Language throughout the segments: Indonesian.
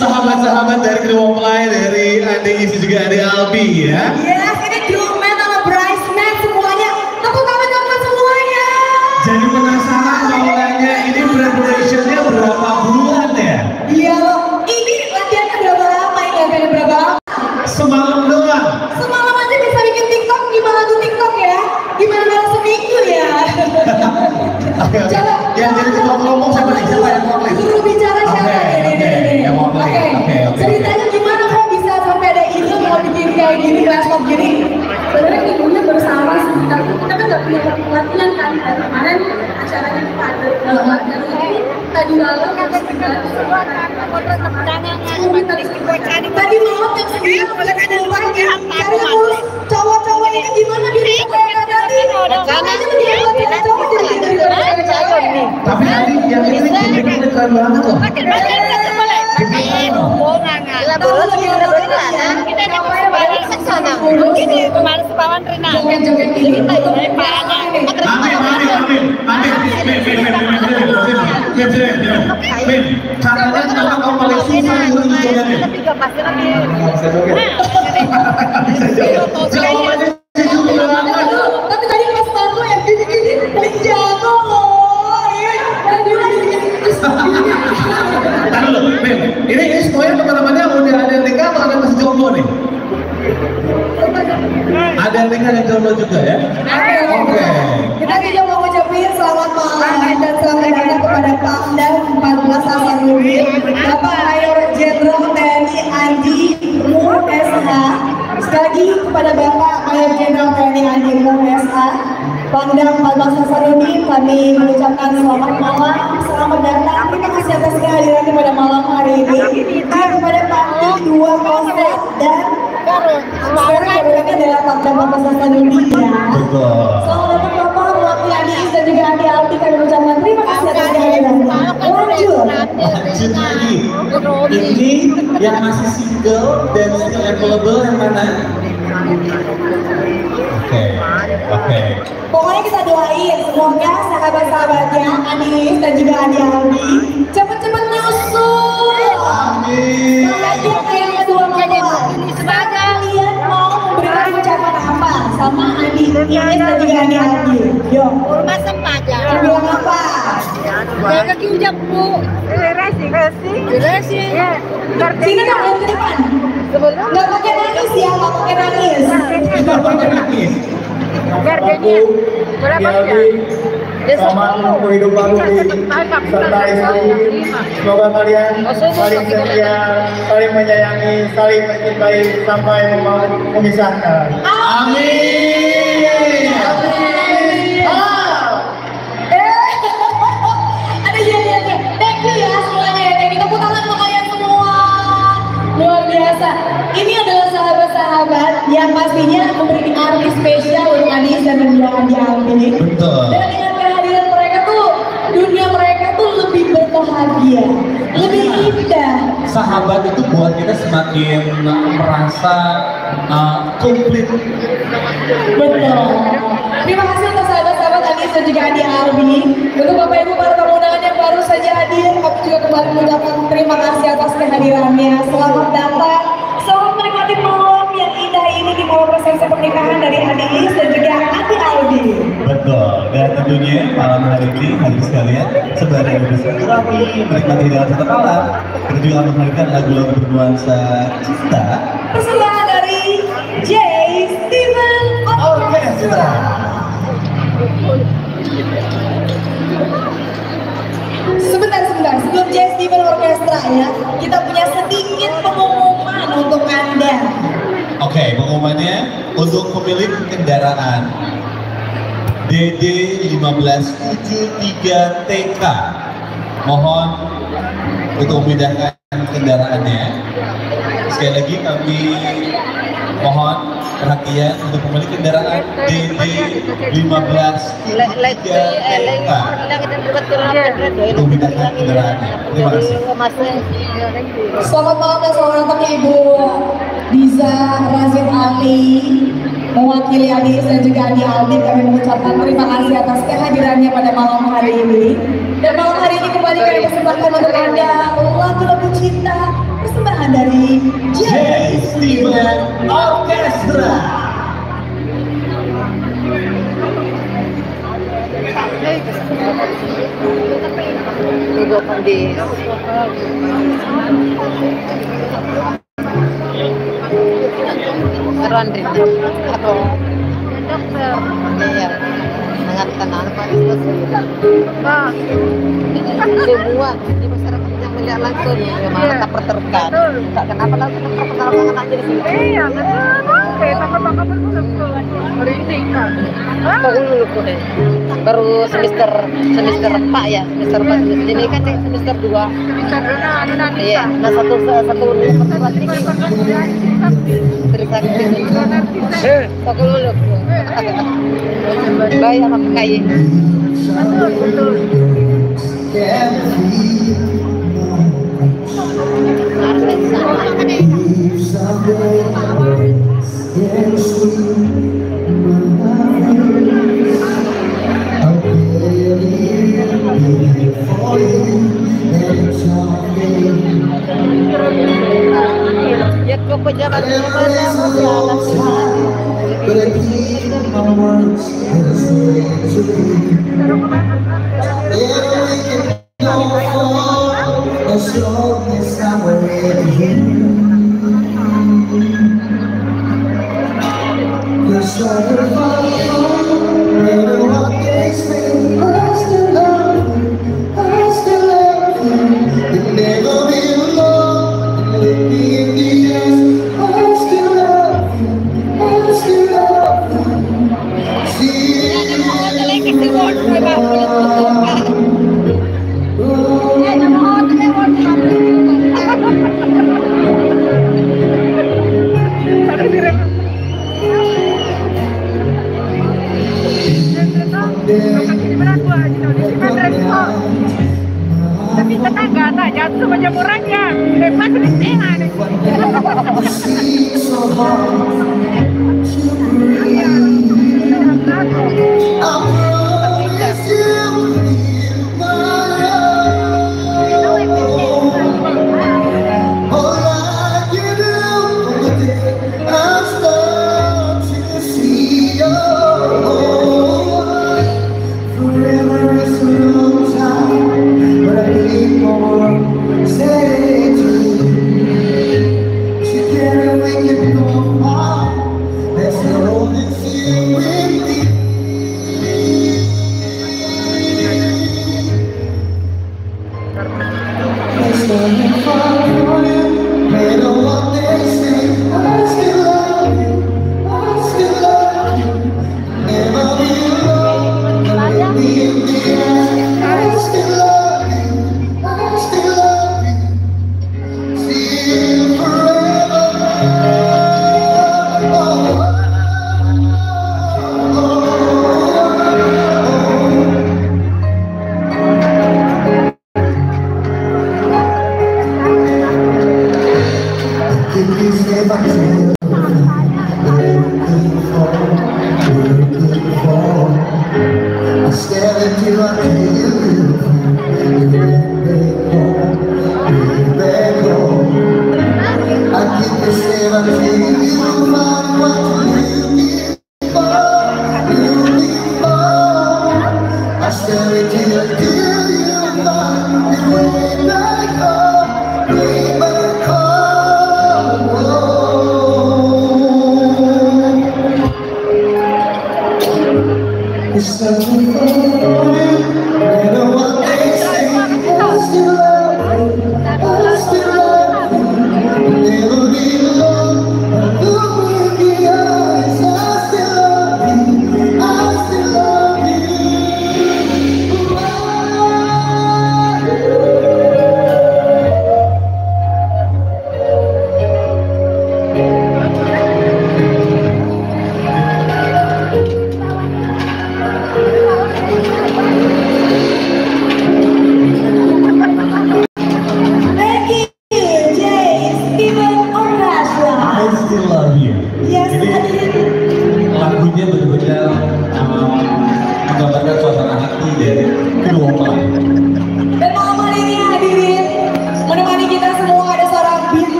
Sahabat-sahabat dari kedua mempelai, dari Andi Isi juga ada Albi ya. Yes, ini groomsmen sama bridesmaid semuanya. Tepuk tangan semuanya. Jadi penasaran soalnya ini preparationnya berapa bulan ya? Iya loh, ini latihannya berapa lama ya? Berapa lama? Semalam doang. Semalam aja bisa bikin TikTok, gimana tuh TikTok ya? Gimana dalam seminggu ya? Coba. Yang jadi tukang ngomong siapa nih? Siapa yang mau nih? Guru bicara siapa? Ceritanya gimana kok bisa sampai ada ide mau bikin kayak gini, flashmob gini? Sebenarnya ibunya bersama sih, tapi kita kan nggak punya pelatihan kan. Dan kemarin acaranya di padat banget. Jadi tadi malam kita semua tadi malam jam 9 pagi cari terus cowok-cowok ini gimana diri kayak tadi? Tapi tadi yang ini keren banget loh. Kemarin sepawan Rina. Caranya kenapa kamu paling susah untuk jogetnya? Tapi tadi pas tahu yang gini-gini paling jago loh. Tahan dulu, ini semuanya teman-temannya udah ada yang nikah atau ada yang masih jomblo nih? Ada yang nikah dan jomblo juga ya? Oke. Kita juga mau ngucapin selamat malam dan selamat datang kepada Pangdam 14 Hasanuddin, Bapak Mayor Jenderal TNI Andi Nur SH. Sekali lagi kepada Bapak Mayor Jenderal TNI Andi Nur SH, Pangdam 14 Hasanuddin, kami mengucapkan selamat malam, selamat datang. Terima kasih atas kehadirannya pada malam hari ini. Dan kepada Panti 2 Kostet dan sekarang kebetulan adalah Pangdam 14 Hasanuddin ya. Betul. Selamat datang Bapak, mewakili Andi Is dan juga Andi Aldi, kami mengucapkan terima kasih atas kehadirannya. Lanjut. Lanjut lagi. Ini yang masih single dan still available yang mana? Oke. Pokoknya kita doain semoga sahabat-sahabatnya Andi Is dan juga Andi Aldi cepet-cepet nyusul. Amin. Makanya kayak kedua mempelai. Kalian mau memberikan ucapan apa sama Andi Is dan juga Andi Aldi? Yo. Rumah sempat ya. Bilang apa? Kayak kaki ujak bu. Racing. Sini dong, lihat ke depan. Nggak pakai nangis ya, nggak pakai nangis. Berapa jam? Selamat menempuh hidup baru serta istri. Semoga kalian saling setia, saling menyayangi, saling mencintai sampai memisahkan. Amin. Ada ya. Thank you ya semuanya. Thank you. Tepuk tangan untuk kalian semua. Luar biasa. Ini adalah sahabat-sahabat yang pastinya memberi arti spesial untuk Andi Is dan juga Andi Aldi. Betul. Dan dengan kehadiran mereka tuh, dunia mereka tuh lebih berbahagia, lebih indah. Sahabat itu buat kita semakin merasa komplit. Betul. Terima kasih untuk sahabat-sahabat Andi Is dan juga Andi Aldi. Untuk Bapak Ibu para tamu undangan yang baru saja hadir, aku juga kembali mengucapkan terima kasih atas kehadirannya. Selamat datang. Selamat menikmati malam yang indah ini di malam resepsi pernikahan dari Andi Is dan juga Andi Aldi. Betul. Dan tentunya malam hari ini hadir sekalian sembari bersilaturahmi, menikmati hidangan satu malam. Kita juga akan menghadirkan lagu-lagu bernuansa cinta. Persembahan dari J. Steven Orchestra. Sebentar, sebelum J. Steven Orchestra ya, kita punya sedikit pengumuman untuk Anda. Oke, pengumumannya untuk pemilik kendaraan DD 1573 TK, mohon untuk memindahkan kendaraannya. Sekali lagi kami Mohon perhatian untuk pemilik kendaraan DD 15 memindahkan kendaraannya. Terima kasih. Selamat malam dan selamat datang Ibu Diza Razif Ali, mewakili Adis dan juga Adi Aldi. Kami mengucapkan terima kasih atas kehadirannya pada malam hari ini. Dan malam hari ini kembali kami persembahkan untuk Anda lagu-lagu cinta persembahan dari J. Steven Orchestra. Randri atau dokter ya mengantarkan apa itu semua di masyarakat yang melihat langsung memang tak perterkan tak kenapa langsung perkenalan anaknya di sini iya baru semester 4 ya semester 4 ini kan semester 2 iya nah satu baik sama PKI ya kok pejabat but I keep my words and I say to you. Then we can go far as long as I'm with you. Cause I will follow, no matter what they say. I still love you, I still love you. You'll never be alone, look me in the eyes. I still love you, I still love you. Tapi tetangga tak jatuh macam orangnya lepas di tengah nih.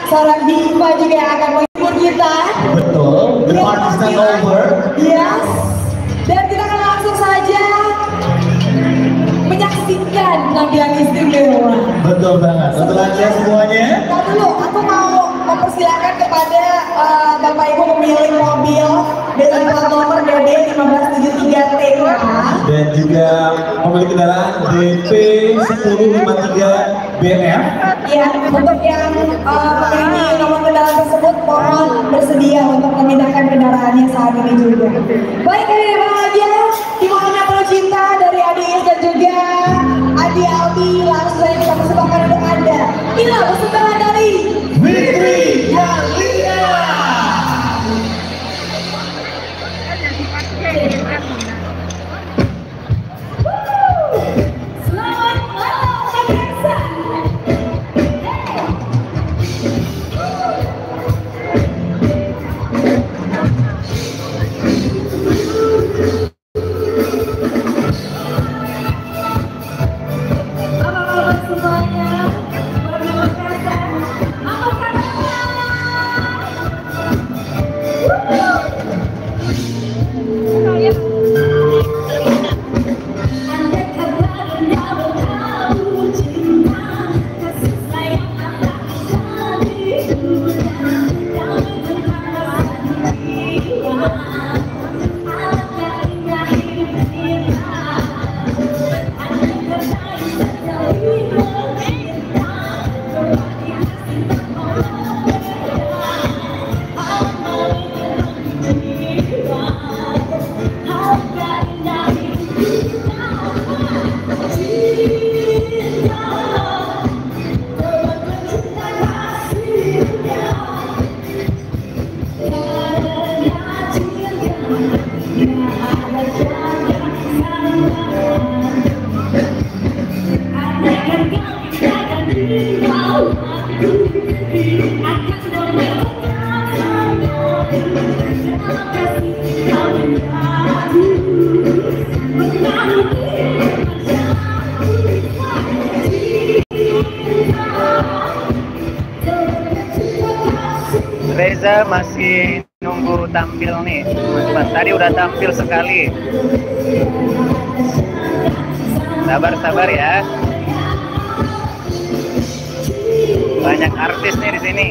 seorang diva juga yang akan menghibur kita. Betul, the party is not over. Yes. Dan kita akan langsung saja menyaksikan penampilan istimewa. Betul banget. Untuk Anda semuanya. Nah dulu, aku mau mempersilakan kepada Bapak Ibu pemilik mobil dengan plat nomor DD 1573TK Dan juga pemilik kendaraan DP 1053 BF. ya, untuk yang memiliki nomor kendaraan tersebut mohon bersedia untuk memindahkan kendaraannya saat ini juga. Baik, dari mana aja dimohonnya penuh cinta dari Adi Is dan juga Adi Albi, langsung saja kita persembahkan untuk Anda. Inilah persembahan dari Fitri Yalina. Selamat malam pemirsa. Apa kabar semuanya? Terima kasih. Apa Anda kabarnya bertahu cinta kasih sayang tak bisa diduga damai tentang rasa jiwa alangkah indah hidup kita Anda berdaya sekali bercinta berbagi kasih tak mau berbeda alangkah jiwa alangkah indah hidup kita Reza masih nunggu tampil nih, teman-teman. Tadi udah tampil sekali. Sabar-sabar ya. Banyak artis nih di sini.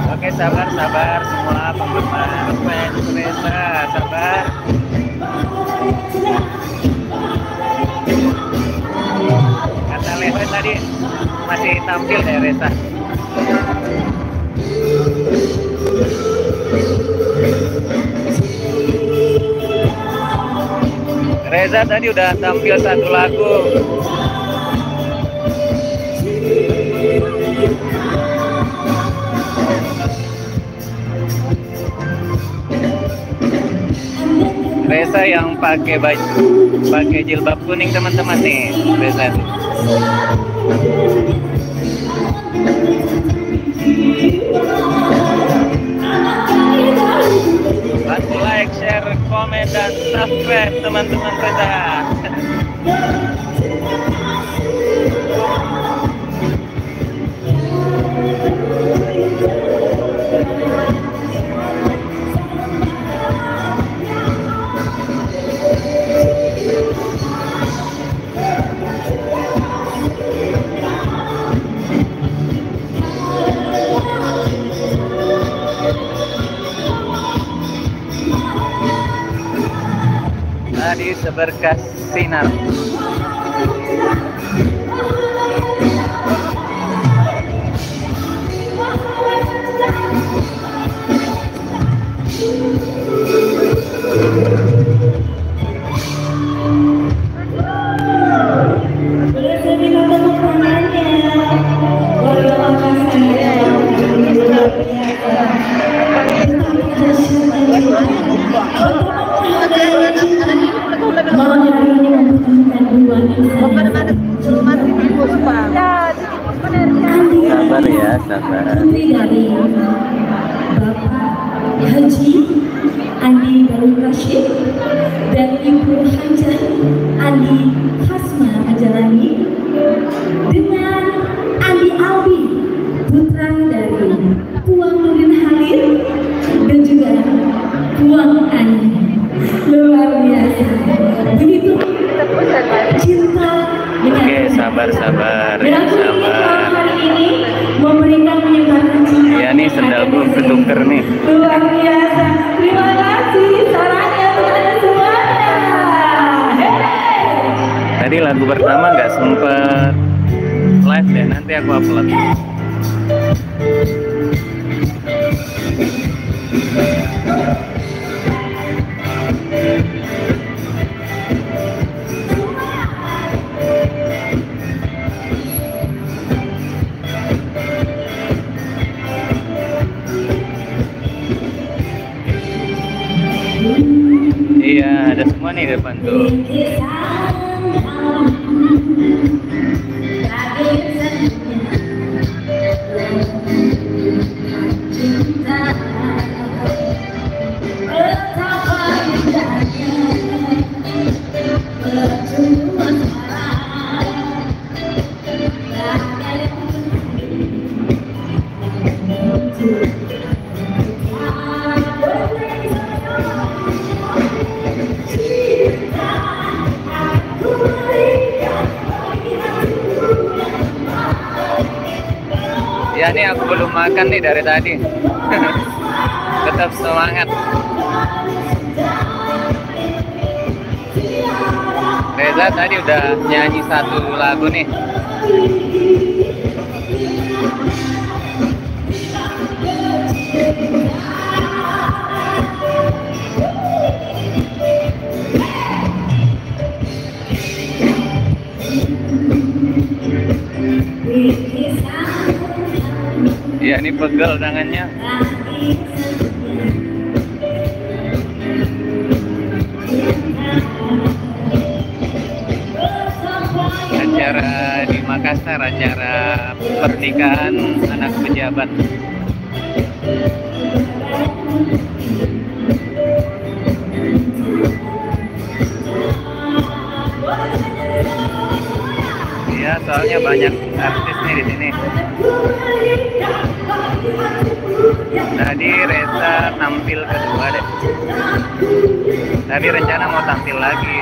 Oke, sabar-sabar semua penggemar fans Reza, sabar. Kata Reza tadi masih tampil ya Reza. Reza tadi udah tampil satu lagu. Reza yang pakai jilbab kuning teman-teman nih, Reza. Bantu like, share, komen, dan subscribe teman-teman Reza. Tadi seberkas sinar. Sabar ya, sabar. Dari Bapak Haji Andi Baru Rashid dan Nurul Hamzah, Andi Hasma Anjalani, dengan Andi Albi, putra dari Puang Nurdin Halil dan juga Puang Ani. Luar biasa. Begitu cinta dengan Oke, sabar dan aku ingin malam hari ini memberikan menyebarkan cinta. Ya nih sendalku ketuker nih. Luar biasa. Terima kasih sarannya kepada semuanya. Tadi lagu pertama nggak sempet live deh, nanti aku upload. Iya, ada semua nih di depan tuh. Ya nih aku belum makan nih dari tadi. Tetap semangat. Reza tadi udah nyanyi satu lagu nih. Ya ini pegel tangannya. Acara di Makassar, acara pernikahan anak pejabat. Ya soalnya banyak artis nih di sini. Tadi Reza tampil kedua deh. Tadi rencana mau tampil lagi.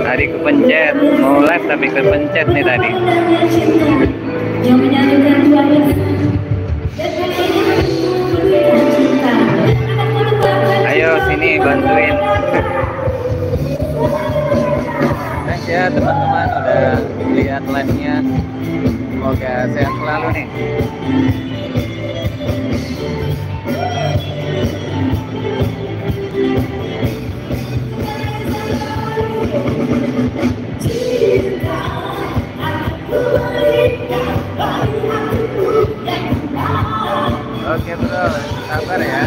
Tadi kepencet, mau live tapi kepencet nih tadi. Yang menyatukan dua insan. Dan kali ini memberikan cinta. Ayo sini bantuin. Thanks ya teman-teman udah lihat live-nya. Semoga sehat selalu nih. Oke bro, sabar ya.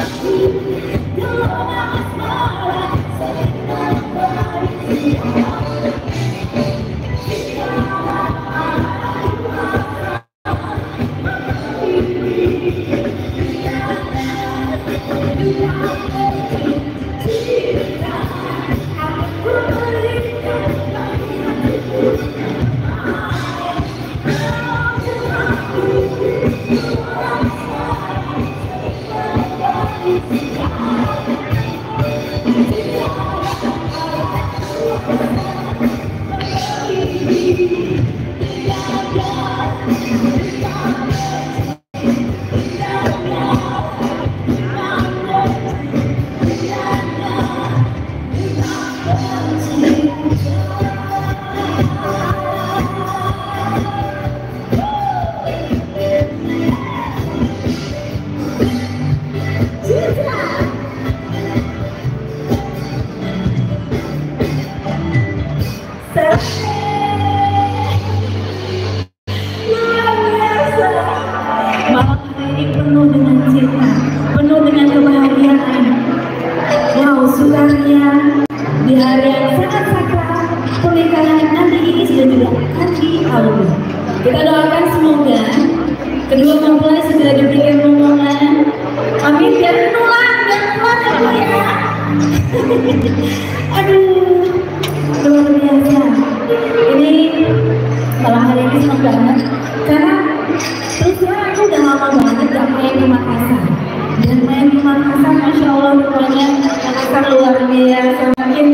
biasa, makin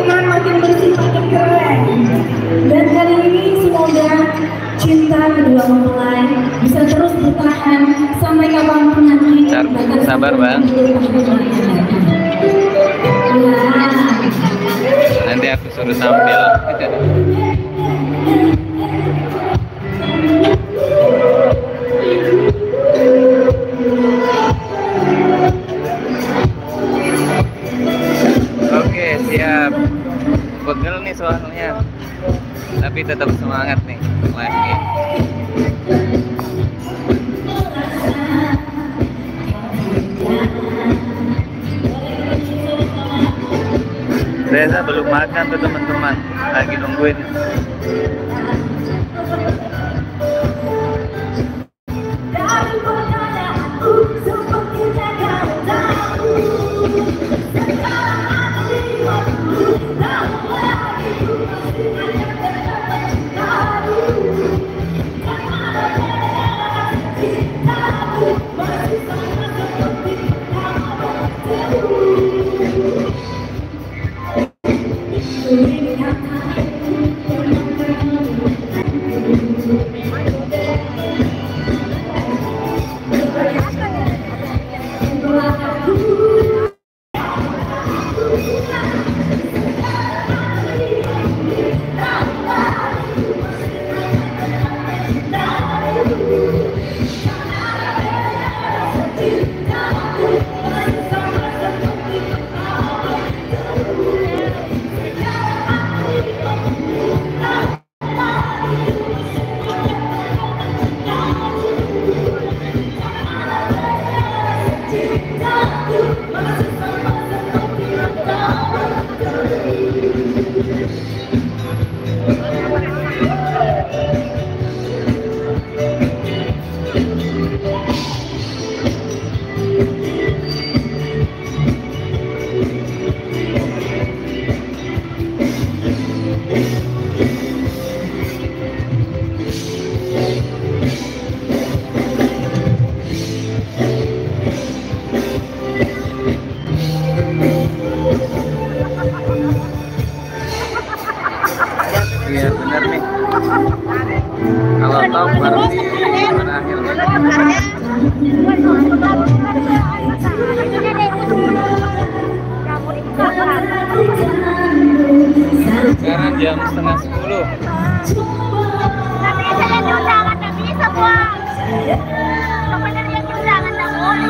keren, makin bersih, makin keren. Dan kali ini semoga cinta kedua mempelai bisa terus bertahan sampai kapanpun nanti. Sabar bang. Nanti aku suruh tampil. Oke, siap. Pegel nih soalnya. Tapi tetap semangat nih live-nya. Reza belum makan tuh teman-teman, lagi nungguin. Iya bener nih. Kalau tahu baru berakhir. Sekarang jam 9:30. Tapi saya diundangan nggak bisa buang. Sebenarnya diundangan nggak boleh.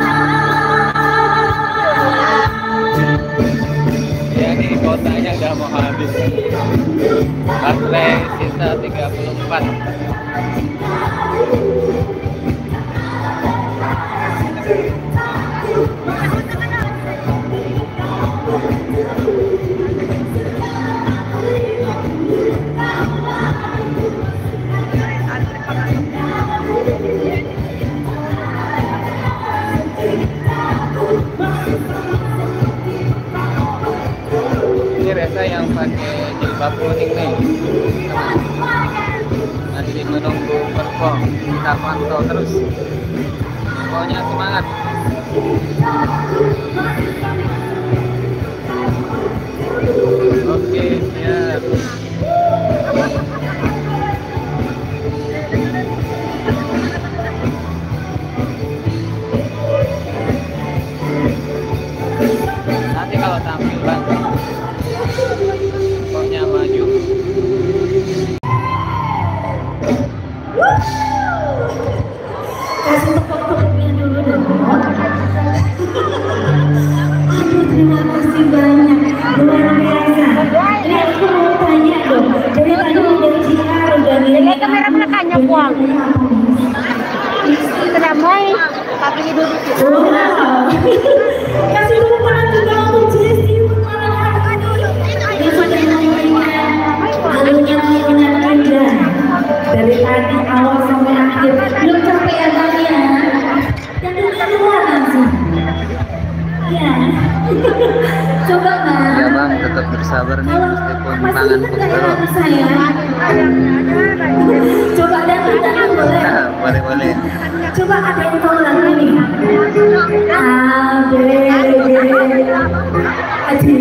Ya ini kotanya udah mau habis. Baterai sisa 34. Ini Reza yang pakai jilbab kuning nih. Nanti menunggu perform, kita pantau terus. Pokoknya semangat. Oke, siap. Nanti kalau tampil bang, pokoknya maju. Kasih tepuk-tepuknya dulu dong. Aduh, terima kasih banyak, luar biasa. Ini aku mau tanya dong, dari tadi udah ciar, udah Jadi kamera menekannya buang. Keramai, tapi hidup di situ. wow. Kasih tepuk tangan juga untuk Jesse malam hari ini. Yang sudah memberikan alunan-alunan indah dari tadi awal sampai akhir. Belum capek ya kalian? Dan duluan langsung. Ya. Coba bang. Ya bang, tetap bersabar nih meskipun masih tangan ingat nggak ya pegel. lagu saya? Coba datang boleh. Boleh. Coba ada yang tahu lagu ini? A B G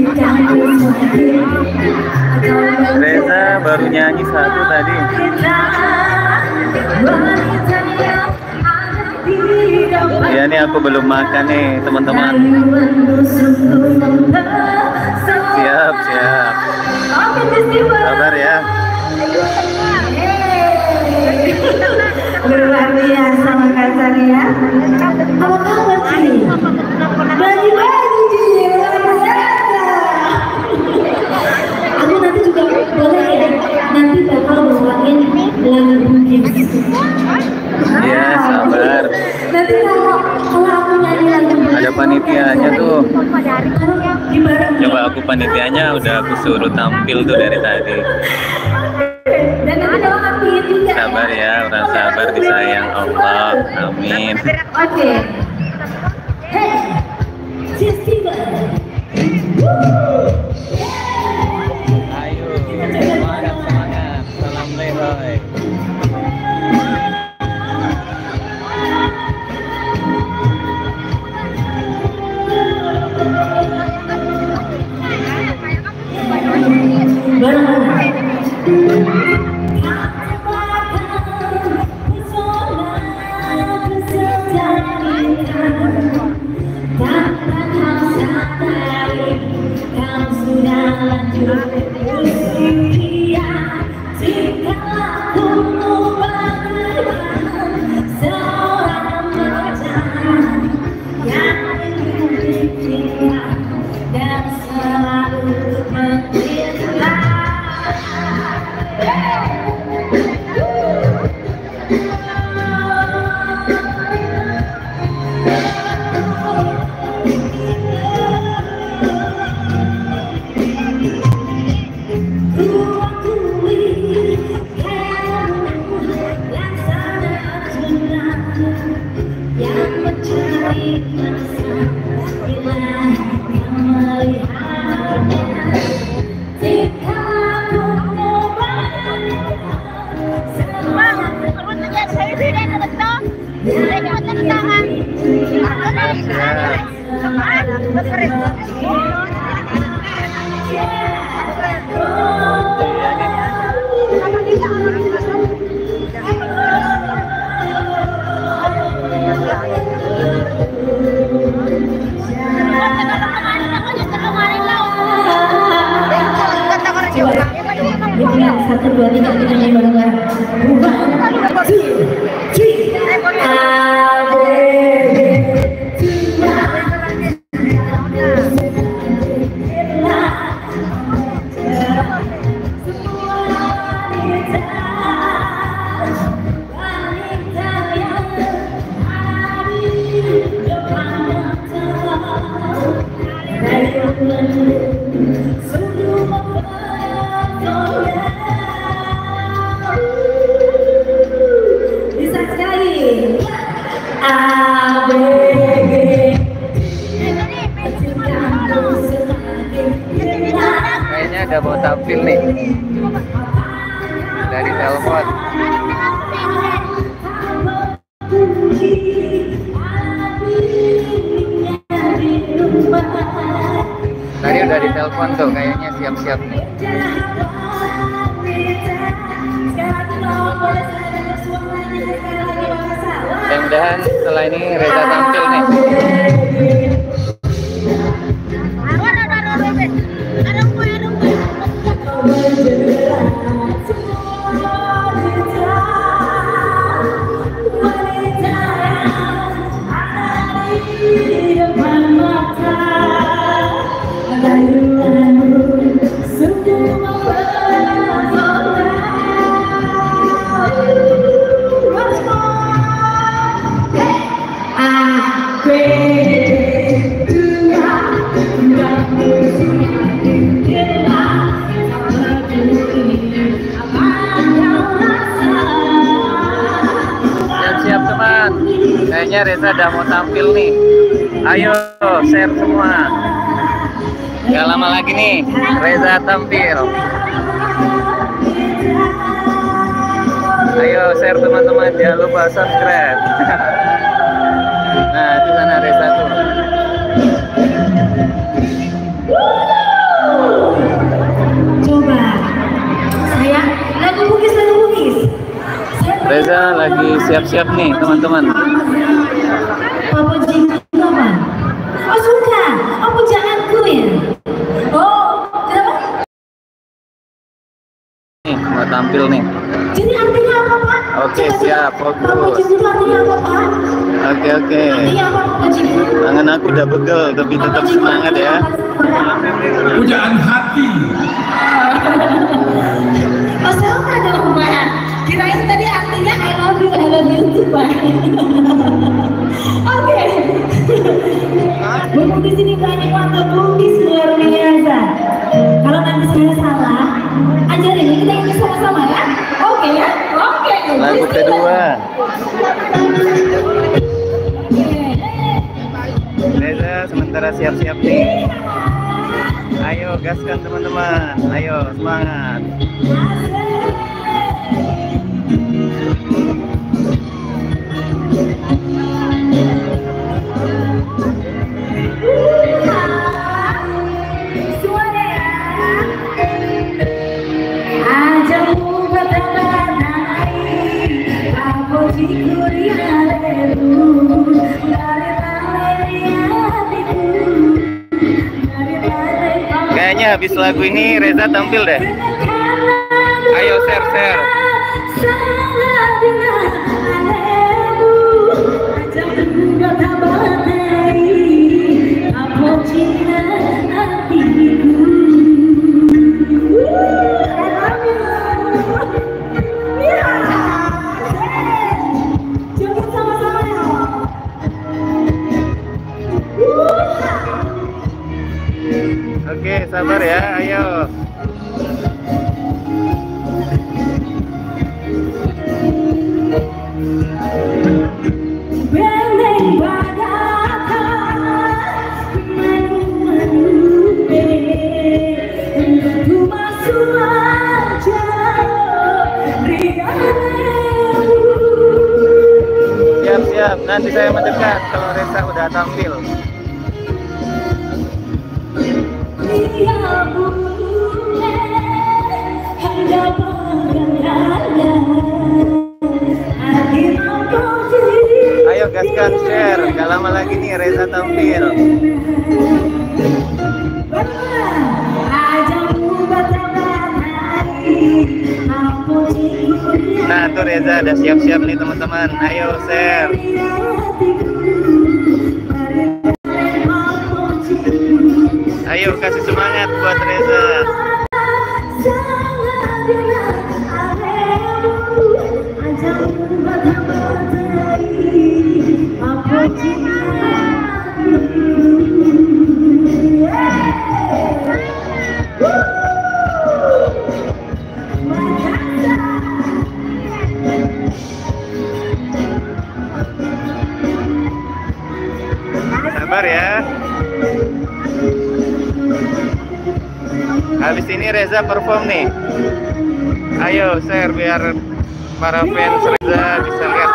Reza baru nyanyi satu tadi. Ya nih aku belum makan nih teman-teman. Siap. Sabar ya. Luar biasa Makassar ya. Apa kabar sih? Bagi-bagi luar biasa. Aku nanti juga boleh ya. Nanti bakal bawain lagu Bugis. Ya sabar. Nanti kalau aku nyanyi lagu Bugis. Ada panitianya tuh. Gimana? Coba aku panitianya udah aku suruh tampil tuh dari tadi. Dan nanti kalau aku juga. Sabar ya, orang sabar disayang Allah. Amin. Oke. Hey, Jessica. Ayo, semangat. Salam lehoi. Satu, dua, tiga, kita nyanyi bareng-bareng. Bisa sekali. Kayaknya ada mau tampil nih dari telepon. Tadi udah di telepon tuh, kayaknya siap-siap nih. Mudah-mudahan setelah ini Reza tampil nih. Siap-siap teman, kayaknya Reza udah mau tampil nih. Ayo share semua. Gak lama lagi nih Reza tampil. Ayo share teman-teman, jangan lupa subscribe. Nah itu sana Reza tuh. lagi siap-siap nih teman-teman. Apa jingga apa? Oh suka, oh pujaanku ya. Oh, kenapa? Nih, mau tampil nih. Jadi artinya apa Pak? Oke, siap, Papa fokus. jingga itu artinya apa Pak? Oke. Artinya apa Papa jingga? Tangan aku udah pegel, tapi tetap semangat ya. Pujaan hati. Mas sama dong Pak. Kirain tadi artinya I love you tuh Pak. Oke. Buku di sini banyak waktu bukis luar biasa. Kalau nanti saya salah, ajarin kita ini sama-sama ya. Oke ya, oke. Lagu kedua. Reza sementara siap-siap nih. Ayo gaskan teman-teman. Ayo semangat. Kayaknya habis lagu ini Reza tampil deh. Ayo share. Oke, sabar ya, ayo. Siap, nanti saya mendekat kalau Reza udah tampil. Ayo gaskan share, gak lama lagi nih Reza tampil. Nah tuh Reza ada siap-siap nih teman-teman. Ayo share. Ayo kasih semangat buat Reza. Sabar ya. Habis ini Reza perform nih. Ayo share biar para fans Reza bisa lihat.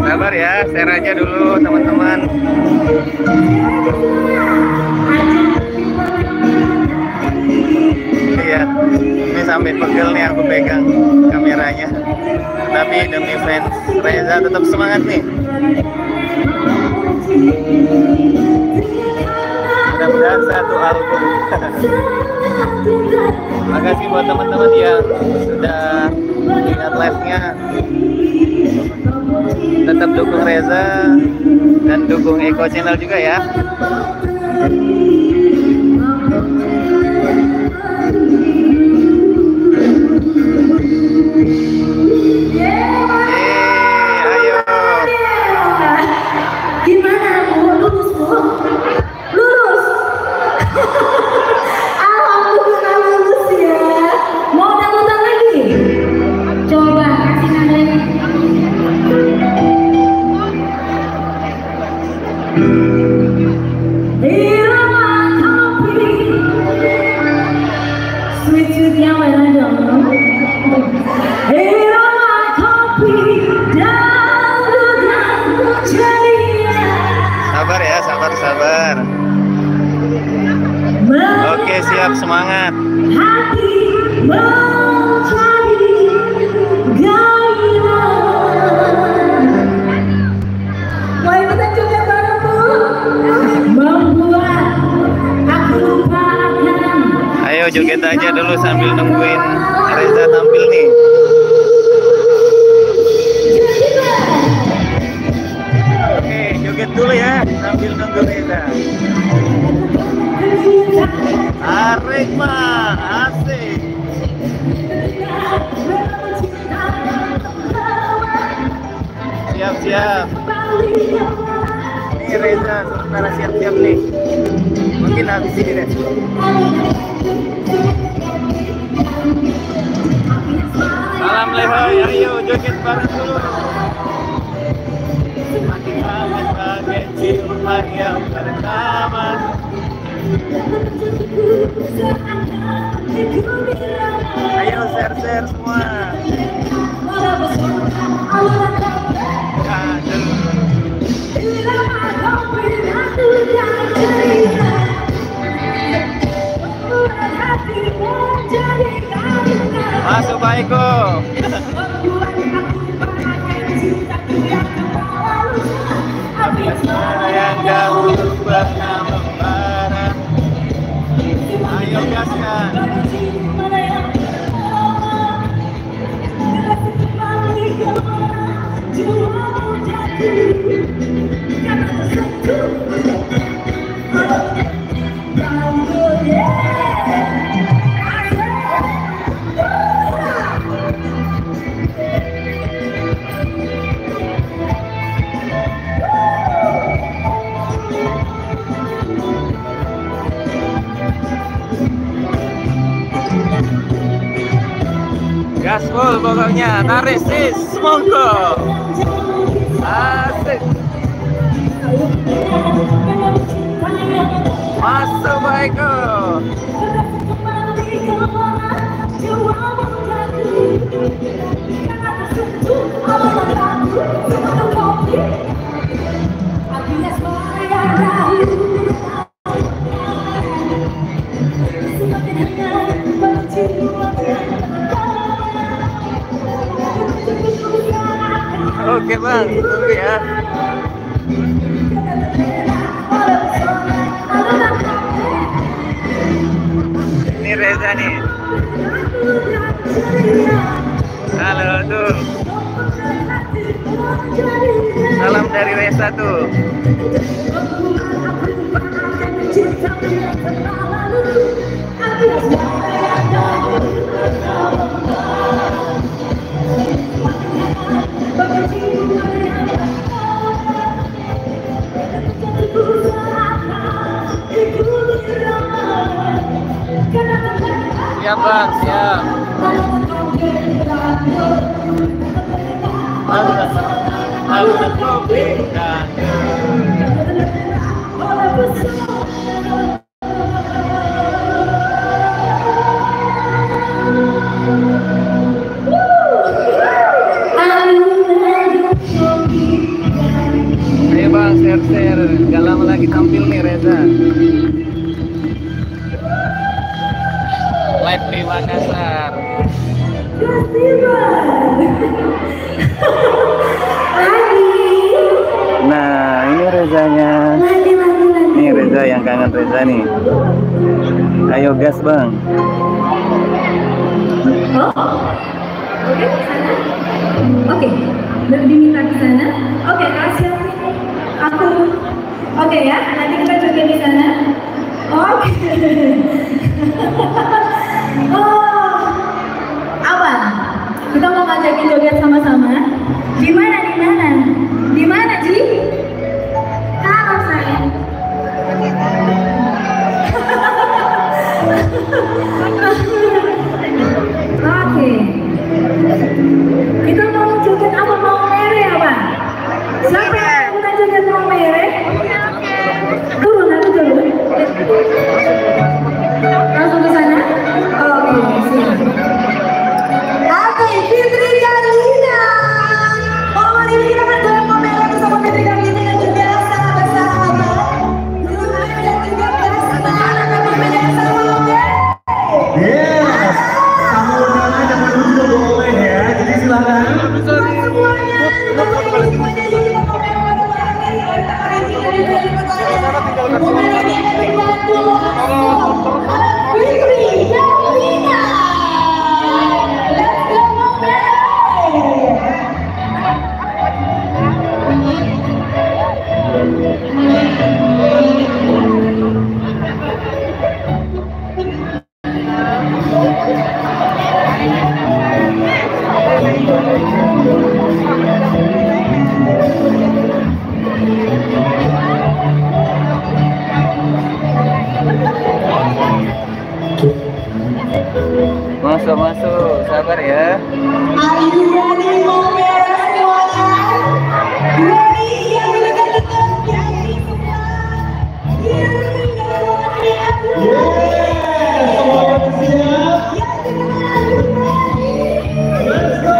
Sabar ya, share aja dulu teman-teman. Iya, ini sampai pegel nih aku pegang kameranya. Tapi demi fans Reza tetap semangat nih. Mudah-mudahan satu album. Makasih buat teman-teman yang sudah lihat live-nya. Tetap dukung Reza dan dukung Eko Channel juga ya. Ayo. Gimana Bu? Lulus Bu? Lulus. Alhamdulillah lulus ya. Mau dangdutan lagi? Coba kasih nada. sabar. Oke, siap, semangat. Mau ikutan joget bareng Bu? Membuat aku lupakan. Ayo joget aja dulu sambil nungguin Reza tampil nih. Oke, joget dulu ya sambil nunggu Reza. Tarik mah, asik. Siap-siap. Ini Reza sementara siap-siap nih. Mungkin habis ini deh. Salam lehoi, ayo joget bareng dulu. Makin banget bagai ciuman yang pertama. Ayo share semua. Masuk Baiko. Yang dahulu pernah membara. Ayo gaskan. Gaspol pokoknya, tarik sis, semongko. Asik. Masuk Baiko. Oke bang, tunggu ya. Ini Reza nih. Halo tuh. Salam dari Reza tuh. Siap bang, siap. Halo kopi dan ayo bang, share. Gak lama lagi tampil nih Reza. Live di Makassar. Nah, ini Rezanya. Ini Reza yang kangen Reza nih. Ayo gas bang. Oke, diminta ke sana. Oke, kasih aku. Oke ya, nanti kita coba di sana. Oke. Oh, awan. Kita mau ngajakin joget sama-sama. Di mana? Di mana, Ji? Kalau saya. Oke. Kita mau joget apa? Mau mere apa? Siapa yang mau joget mau mere? masuk, sabar ya. Are you ready, mau beres semuanya? Ready, yang dekat-dekat, yang di sebelah. Here we go, Semuanya siap. Let's go.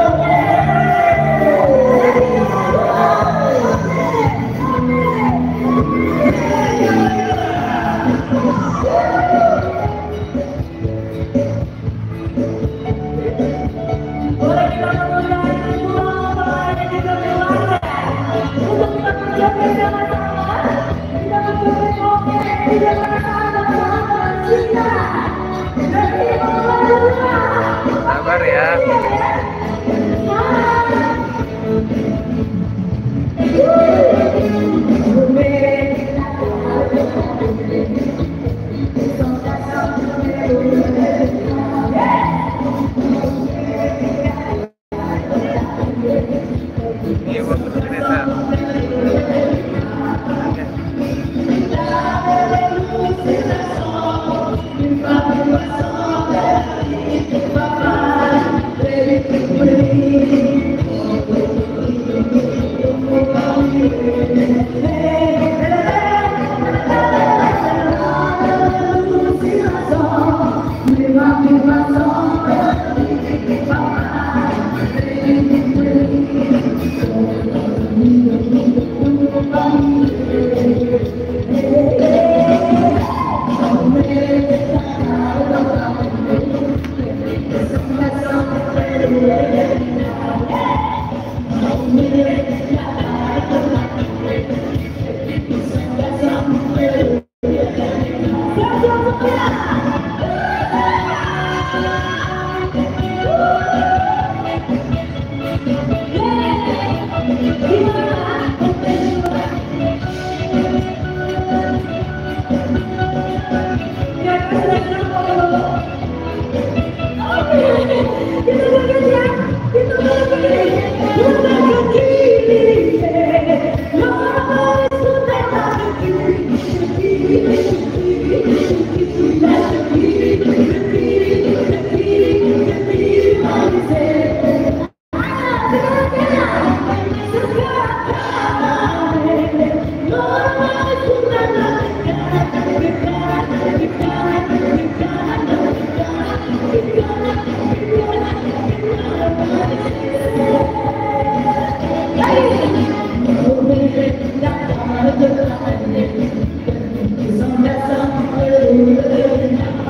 Sabar ya. Iya, gua cerita.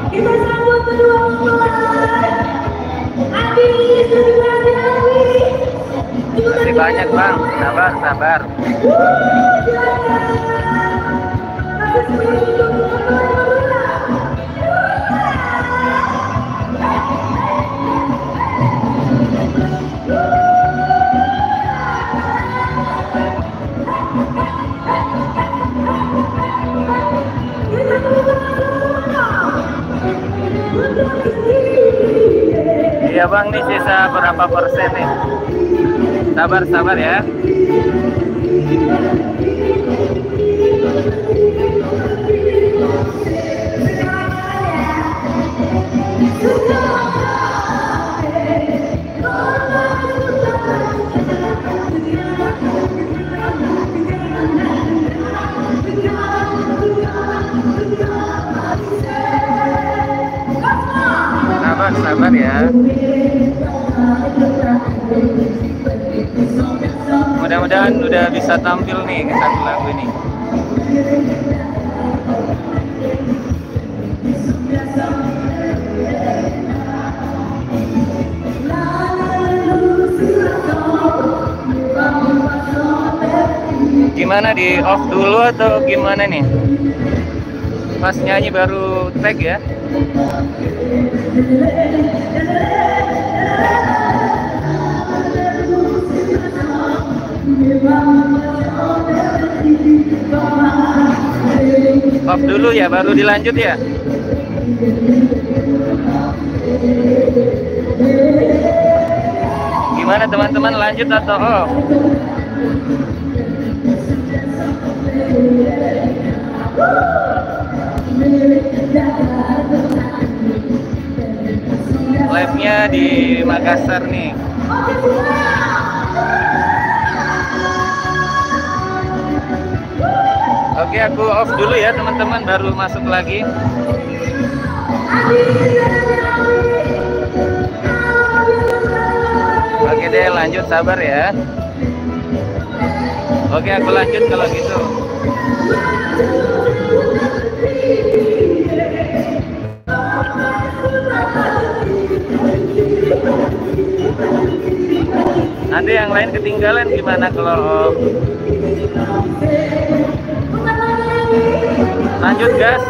Kita sambut kedua mempelai. Adi, Masih banyak bang, sabar, sabar. Iya bang, nih sisa berapa persen nih? Sabar, sabar ya. Sabar, sabar ya. Mudah-mudahan udah bisa tampil nih satu lagu ini. Gimana, di off dulu atau gimana nih? Pas nyanyi baru tag ya. Off dulu ya, baru dilanjut ya. Gimana teman-teman, lanjut atau off? live-nya di Makassar nih. Oke, aku off dulu ya teman-teman, baru masuk lagi. Oke deh, lanjut, sabar ya. Oke, aku lanjut kalau gitu. Nanti yang lain ketinggalan gimana kalau lanjut gas.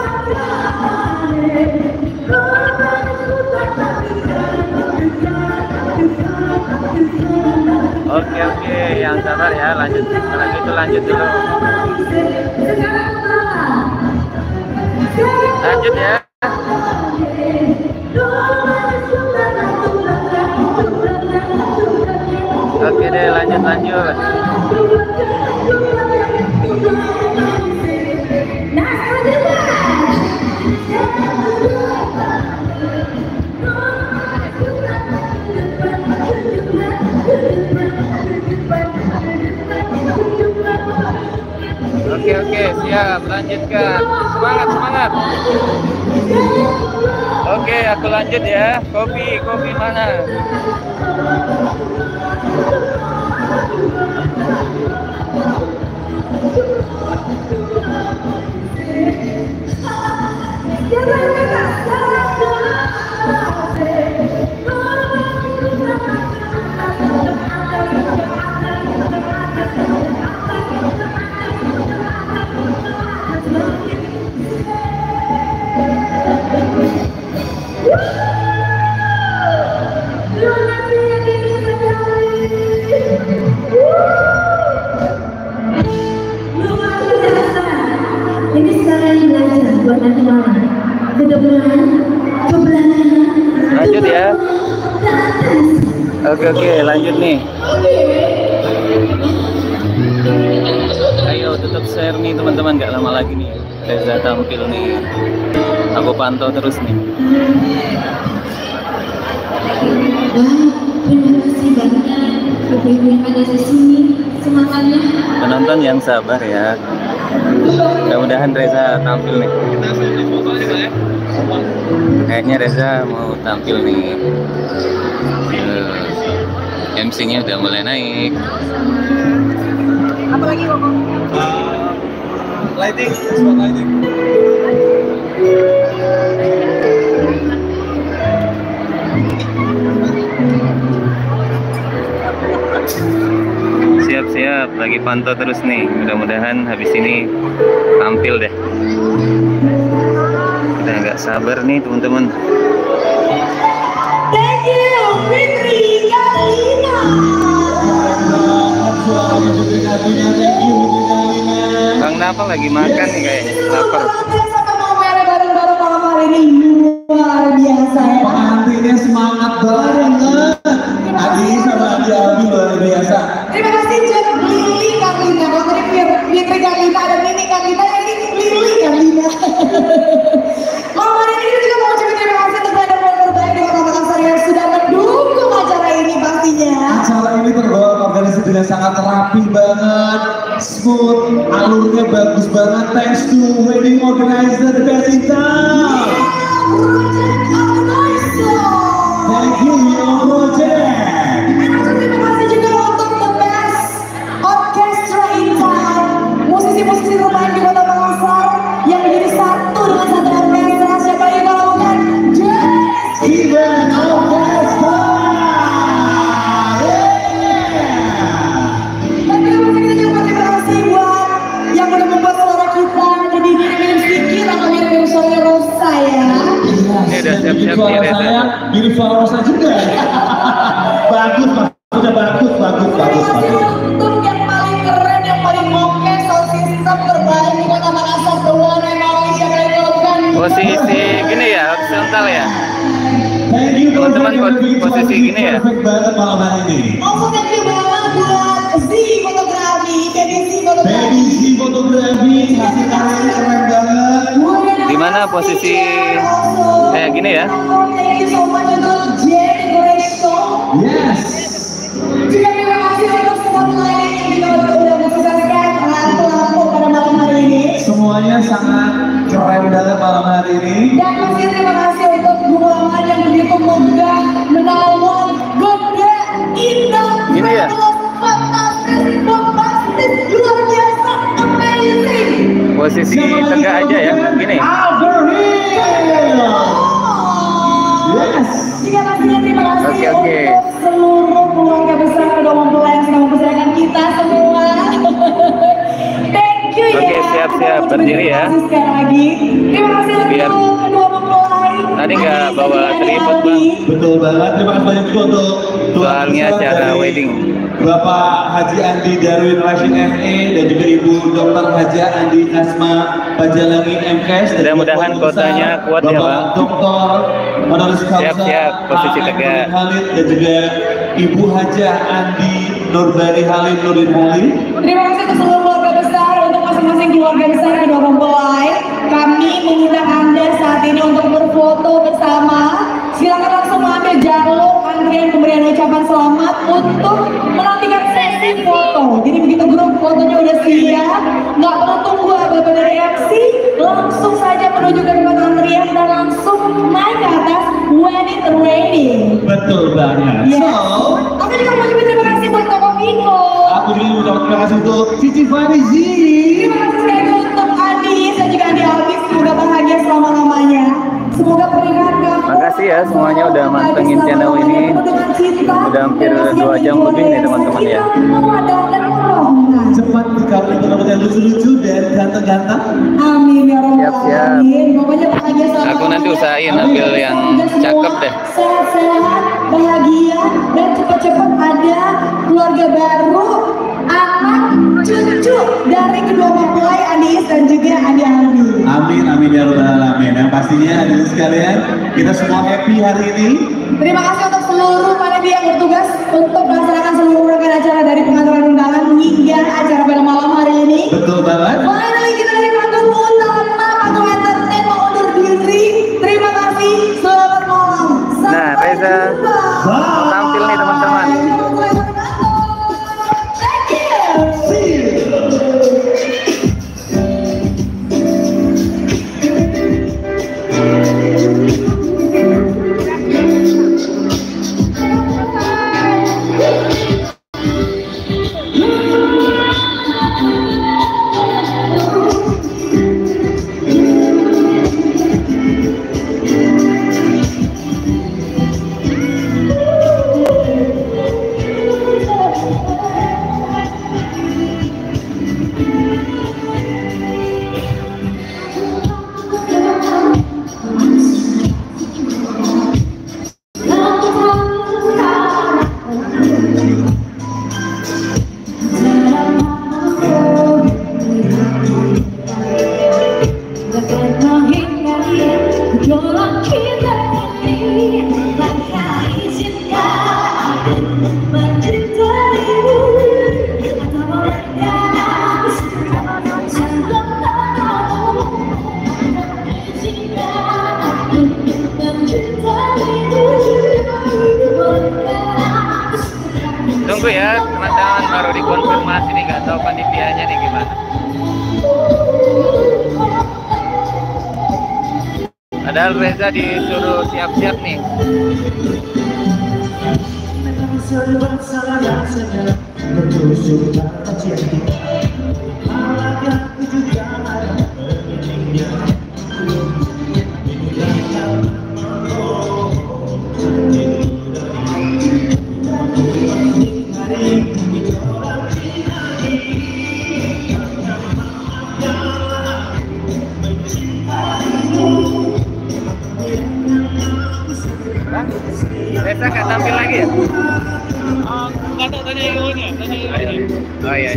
Oke, yang sabar ya, lanjut. Kalau gitu lanjut dulu. Lanjut ya. Oke deh, lanjut. Oke, siap, lanjutkan. Semangat. Oke, aku lanjut ya. Kopi mana? Ini sekarang belajar buat nanti malam. Lanjut ya. Oke, lanjut nih. Ayo tutup share nih teman-teman, nggak lama lagi nih Reza tampil nih. Aku pantau terus nih. Terima kasih banyak ibu-ibu yang ada di sini, semangatnya. Penonton yang sabar ya. Mudah-mudahan Reza tampil nih. Kayaknya Reza mau tampil nih. MC-nya udah mulai naik. Apalagi kok? Lighting, spot lighting. Siap, lagi pantau terus nih. Mudah-mudahan habis ini tampil deh. Udah nggak sabar nih teman-teman. Thank you, Fitri Galina. Bang Napa lagi makan nih kayaknya, lapar. Sama mau merah bareng-bareng malam hari ini, luar biasa ya. Pengantinnya semangat banget. Adi sama Abi luar biasa. Terima kasih Cek Lili Karlina. Kalau tadi Fitri Karlina ada Nini Karlina, ini Lili Karlina. Malam hari ini kita juga mau ucapin terima kasih untuk brand terbaik di Kota Makassar yang sudah mendukung acara ini pastinya. Acara ini terorganisir dengan sangat rapi banget, smooth, alurnya bagus banget. Thanks to wedding organizer the best in town. Project Organizer. Thank you, Project. Terima kasih juga untuk the best orchestra in town, musisi-musisi terbaik di Kota Makassar yang menjadi satu dengan satu orkestra. Siapa yang kalau bukan Even Orchestra. Dan kita juga berterima kasih buat yang udah membuat suara kita jadi mirip-mirip sedikit atau mirip-mirip suara Rosa ya. Ini udah siap-siap nih Suara Reza. saya mirip suara Rosa juga. Bagus, maksudnya bagus. Terima kasih untuk yang paling keren, yang paling moke, sound system terbaik di Kota Makassar. The one and only, siapa yang kalau bukan Posisi gini ya, horizontal ya. Thank you Teman-teman, posisi gini ya. Perfect banget malam hari ini. Also thank you banget buat Z Fotografi, Baby Z Baby Fotografi. Z Fotografi, hasil karyanya keren banget. Di Gimana posisi kayak gini ya? Thank you so much untuk Decoration. Yes. Juga terima kasih untuk semua pelayan yang juga udah mensukseskan lampu-lampu pada malam hari ini. Semuanya sangat keren banget malam hari ini. Dan masih terima kasih untuk ruangan yang begitu megah, menawan, gede, indah, Gini ya? fantastis, bombastis, luar biasa, amazing. Posisi tegak aja ya, gini. Yes. Juga pastinya terima kasih Oke. untuk seluruh keluarga besar kedua mempelai yang sedang mempercayakan kita semua. Thank you ya. Oke, siap-siap. Berdiri ya. Terima kasih sekali lagi. Terima kasih Biar untuk kedua mempelai. tadi nggak bawa tripod, Bang. Betul banget. Terima kasih banyak juga untuk Soalnya acara wedding. Bapak Haji Andi Darwin Rashid FE dan juga Ibu Dr. Haja Andi Asma Pajalangi MKes. Mudah-mudahan kotanya kuat ya, Bang. Dr. Honoris Causa Siap-siap, posisi tegak. Halid dan juga Ibu Haja Andi Nurbani Halid Nurdin Halid. Terima kasih untuk seluruh keluarga besar, untuk masing-masing keluarga besar kedua mempelai. Kami mengundang Anda saat ini untuk berfoto bersama. Silakan langsung mengambil jalur antrian pemberian ucapan selamat untuk menantikan sesi foto. Jadi begitu grup fotonya udah siap, nggak perlu tunggu apa-apa dari MC, langsung saja menuju ke tempat antrian dan langsung naik ke atas when it's ready. Betul banget. Yes. So, Aku juga mau ucapin terima kasih buat Koko Viko. aku juga mengucapkan terima kasih untuk Cici Farizi. Terima kasih sekali untuk Adi dan juga Andi Alvis. Semoga bahagia selama-lamanya. Semoga pernikahan kamu. Makasih ya semuanya udah mantengin channel ini. Udah hampir 2 jam lebih nih teman-teman ya. Cepat dikawin teman-teman yang lucu-lucu dan ganteng-ganteng. Amin ya Rabbal Siap-siap. Alamin. Pokoknya bahagia selama. Aku nanti usahain ambil yang cakep deh. Sehat-sehat, bahagia dan cepat-cepat ada keluarga baru, anak, cucu dari kedua mempelai Anies dan juga Andi Alwi. Amin, amin ya rabbal alamin. Yang pastinya hadirin sekalian, kita semua happy hari ini. Terima kasih untuk seluruh panitia yang bertugas untuk melaksanakan seluruh rangkaian acara dari pengaturan undangan hingga acara pada malam hari ini. Betul banget. Finally kita dari panggung utama, panggung entertain mau undur diri. Terima kasih, selamat malam. Nah, Reza mau tampil nih teman-teman. Thank you. Tunggu ya teman-teman, baru dikonfirmasi nih, nggak tahu panitianya nih gimana. Padahal Reza disuruh siap-siap nih. Reza nggak tampil lagi ya? Nggak tahu, tanya ibunya. Oh iya.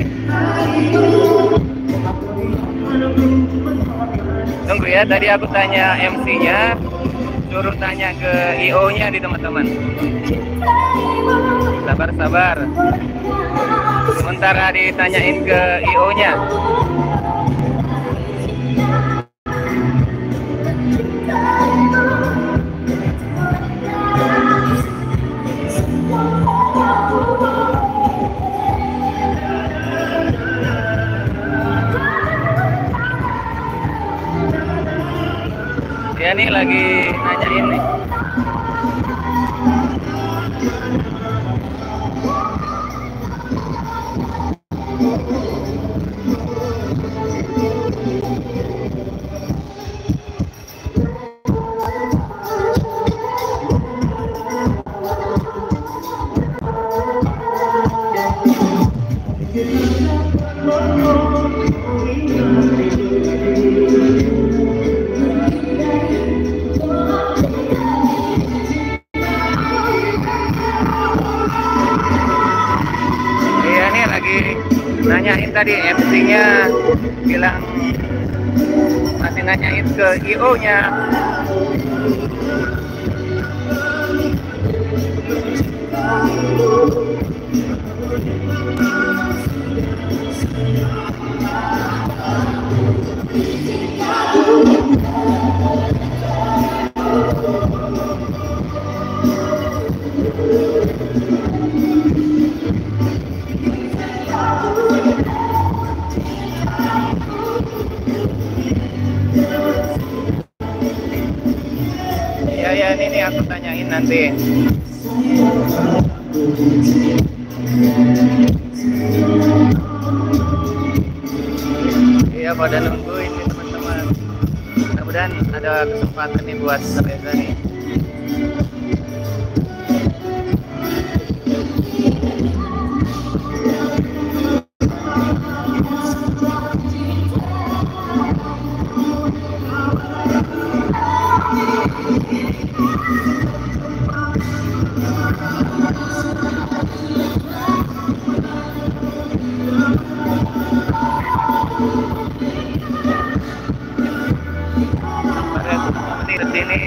Tunggu ya, tadi aku tanya MC-nya, suruh tanya ke IO-nya di teman-teman. Sabar-sabar. Sementara ditanyain ke IO-nya. Ya nih lagi nanyain nih. Iya nih lagi nanyain tadi MC-nya bilang masih nanyain ke IO-nya. Ya ini aku tanyain nanti. Iya pada nungguin nih teman-teman. Mudah-mudahan ada kesempatan nih buat Reza nih. Pada sini.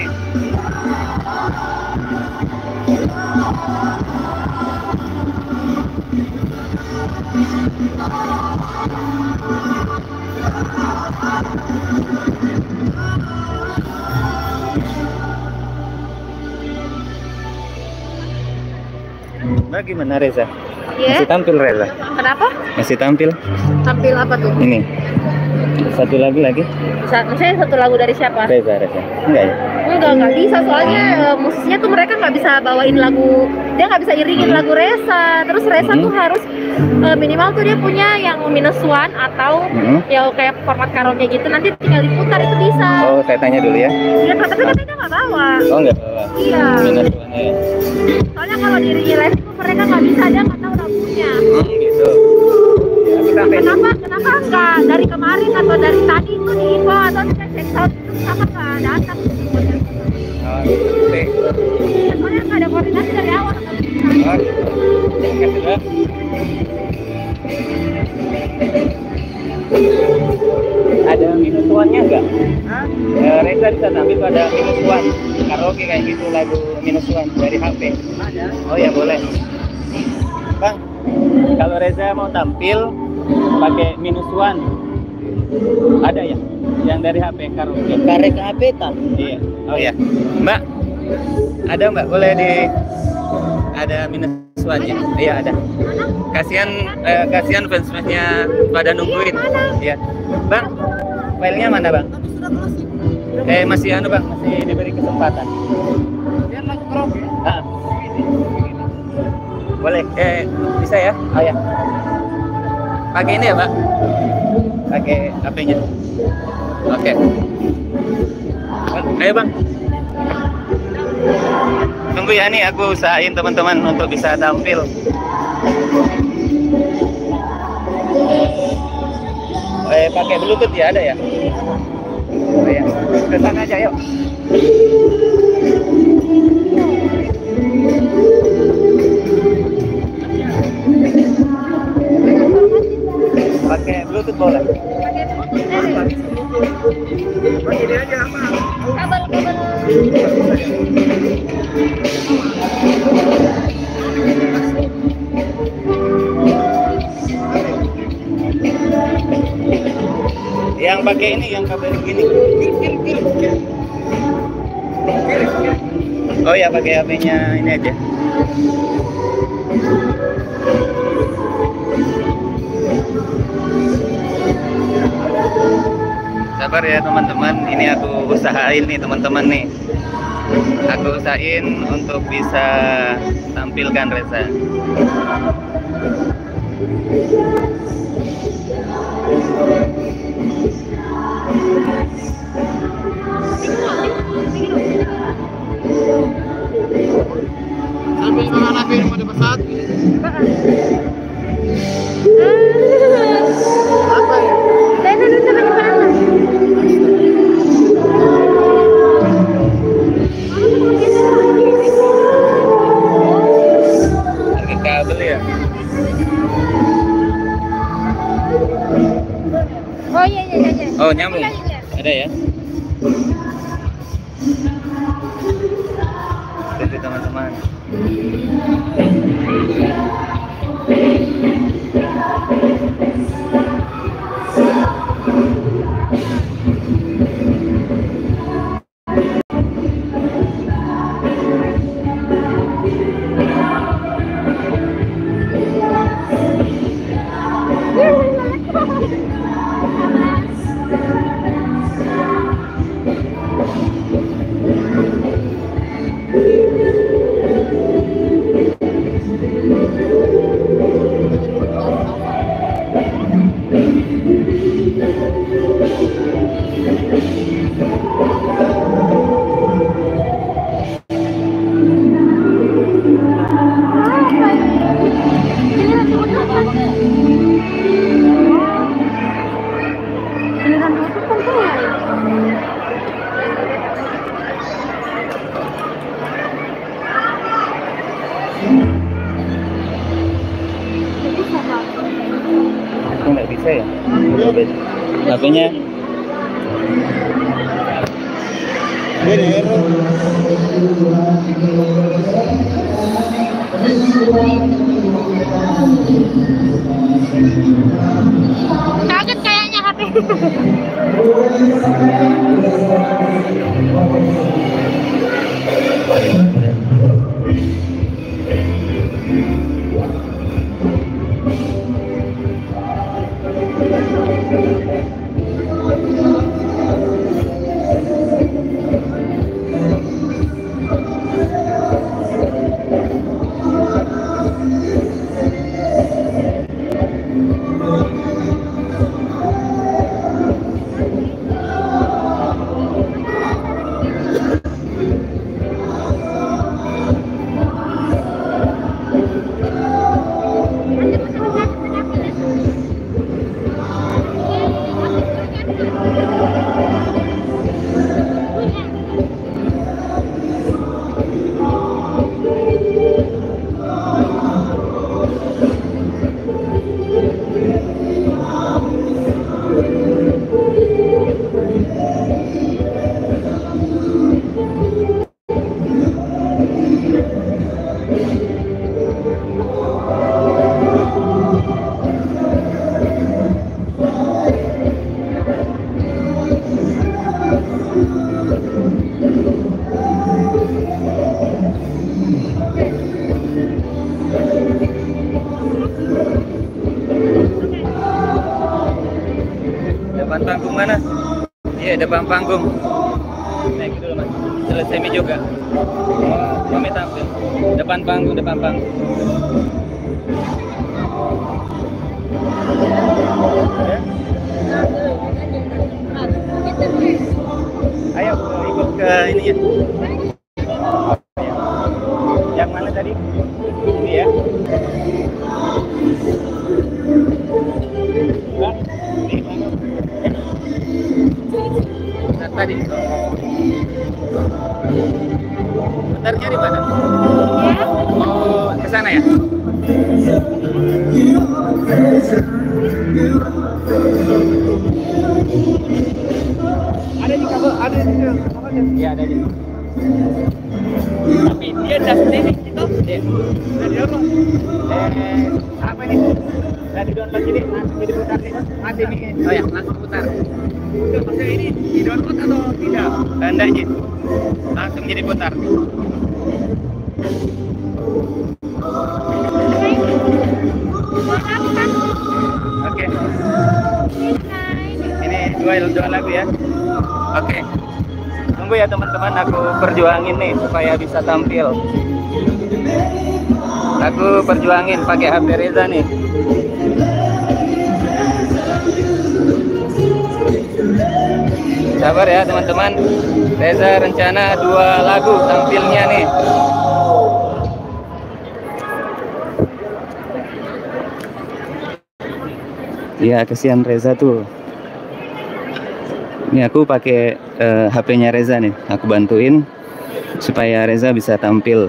Mbak gimana Reza? Iya. Masih tampil Reza? Kenapa? Masih tampil? Tampil apa tuh? Ini. Satu lagu lagi? Maksudnya satu lagu dari siapa? Reza. Enggak ya? Enggak bisa, soalnya musisinya tuh mereka nggak bisa bawain lagu, dia nggak bisa iringin lagu Reza. Terus Reza tuh harus minimal tuh dia punya yang -1 atau ya kayak format karaoke gitu, nanti tinggal diputar itu bisa. Oh, saya tanya dulu ya. Iya, tapi katanya dia nggak bawa. Oh, nggak bawa. Iya. -1-nya ya. Soalnya kalau diiringin live itu mereka nggak bisa, dia nggak tahu lagunya. Gitu. Ya, kita Kenapa nggak dari kemarin atau dari tadi itu diinfo atau cek sound itu kenapa nggak datang? Oh, gitu. Soalnya nggak ada koordinasi dari awal. Oh, terima kasih Mbak. Ada -1-nya nggak? Reza bisa tampil tuh ada -1 karaoke kayak gitu, lagu -1 dari HP. Ada. Oh ya boleh. Bang, kalau Reza mau tampil pakai -1 ada ya? Yang dari HP karaoke. Karek HP tak? Iya. Oh ya. Mbak, ada Mbak, boleh ada -1-nya? Iya ada. Kasihan fans-fansnya pada nungguin. Iya. Bang, filenya mana Bang? Masih Bang, masih diberi kesempatan. Biar lagu karaoke. Boleh. Bisa ya? Oh ya. Pakai ini ya, Pak? Pakai HP-nya. Oke. Ayo Bang. Tunggu ya nih, aku usahain teman-teman untuk bisa tampil. Pakai Bluetooth ya, ada ya? Oh ya, ke sana aja yuk. Pakai Bluetooth boleh? Ini aja apa? Kabel. Yang pakai ini, yang kabel gini. Oh ya, pakai HP-nya ini aja. sabar ya teman-teman. Ini aku usahain nih teman-teman nih. Aku usahain untuk bisa tampilkan Reza. Sambil menghadapi pada pesawat. Apa ya? Harga kabel ya. Oh iya. Oh nyambung. Ada ya. Tunggu teman-teman. Aku nggak bisa ya. HP-nya. Kaget kayaknya HP. Depan panggung mana? Iya, depan panggung. Nah, gitu loh, Mas. Selesai mi juga. Kami tampil. Depan panggung. Ayo ikut ke ini ya. Yang mana tadi? Ini ya. Nah, tadi. Bentarnya di mana? Oh, ke sana ya? Ada di kabel, ada di kabel. Iya, ada di. Tapi dia udah sendiri itu. Iya. Dari apa? Apa nih? Udah di download ini, langsung jadi putar nih. Mati nih. Oh ya, langsung putar. Udah maksudnya ini di download atau tidak? Enggak, Ji. Langsung jadi putar. Oke. Ini dua lagu ya. Oke. Tunggu ya teman-teman, aku perjuangin nih supaya bisa tampil. Aku perjuangin pakai HP Reza nih. Sabar ya teman-teman. Reza rencana 2 lagu tampilnya nih. Ya kesian Reza tuh. Ini aku pakai HP-nya Reza nih. Aku bantuin supaya Reza bisa tampil.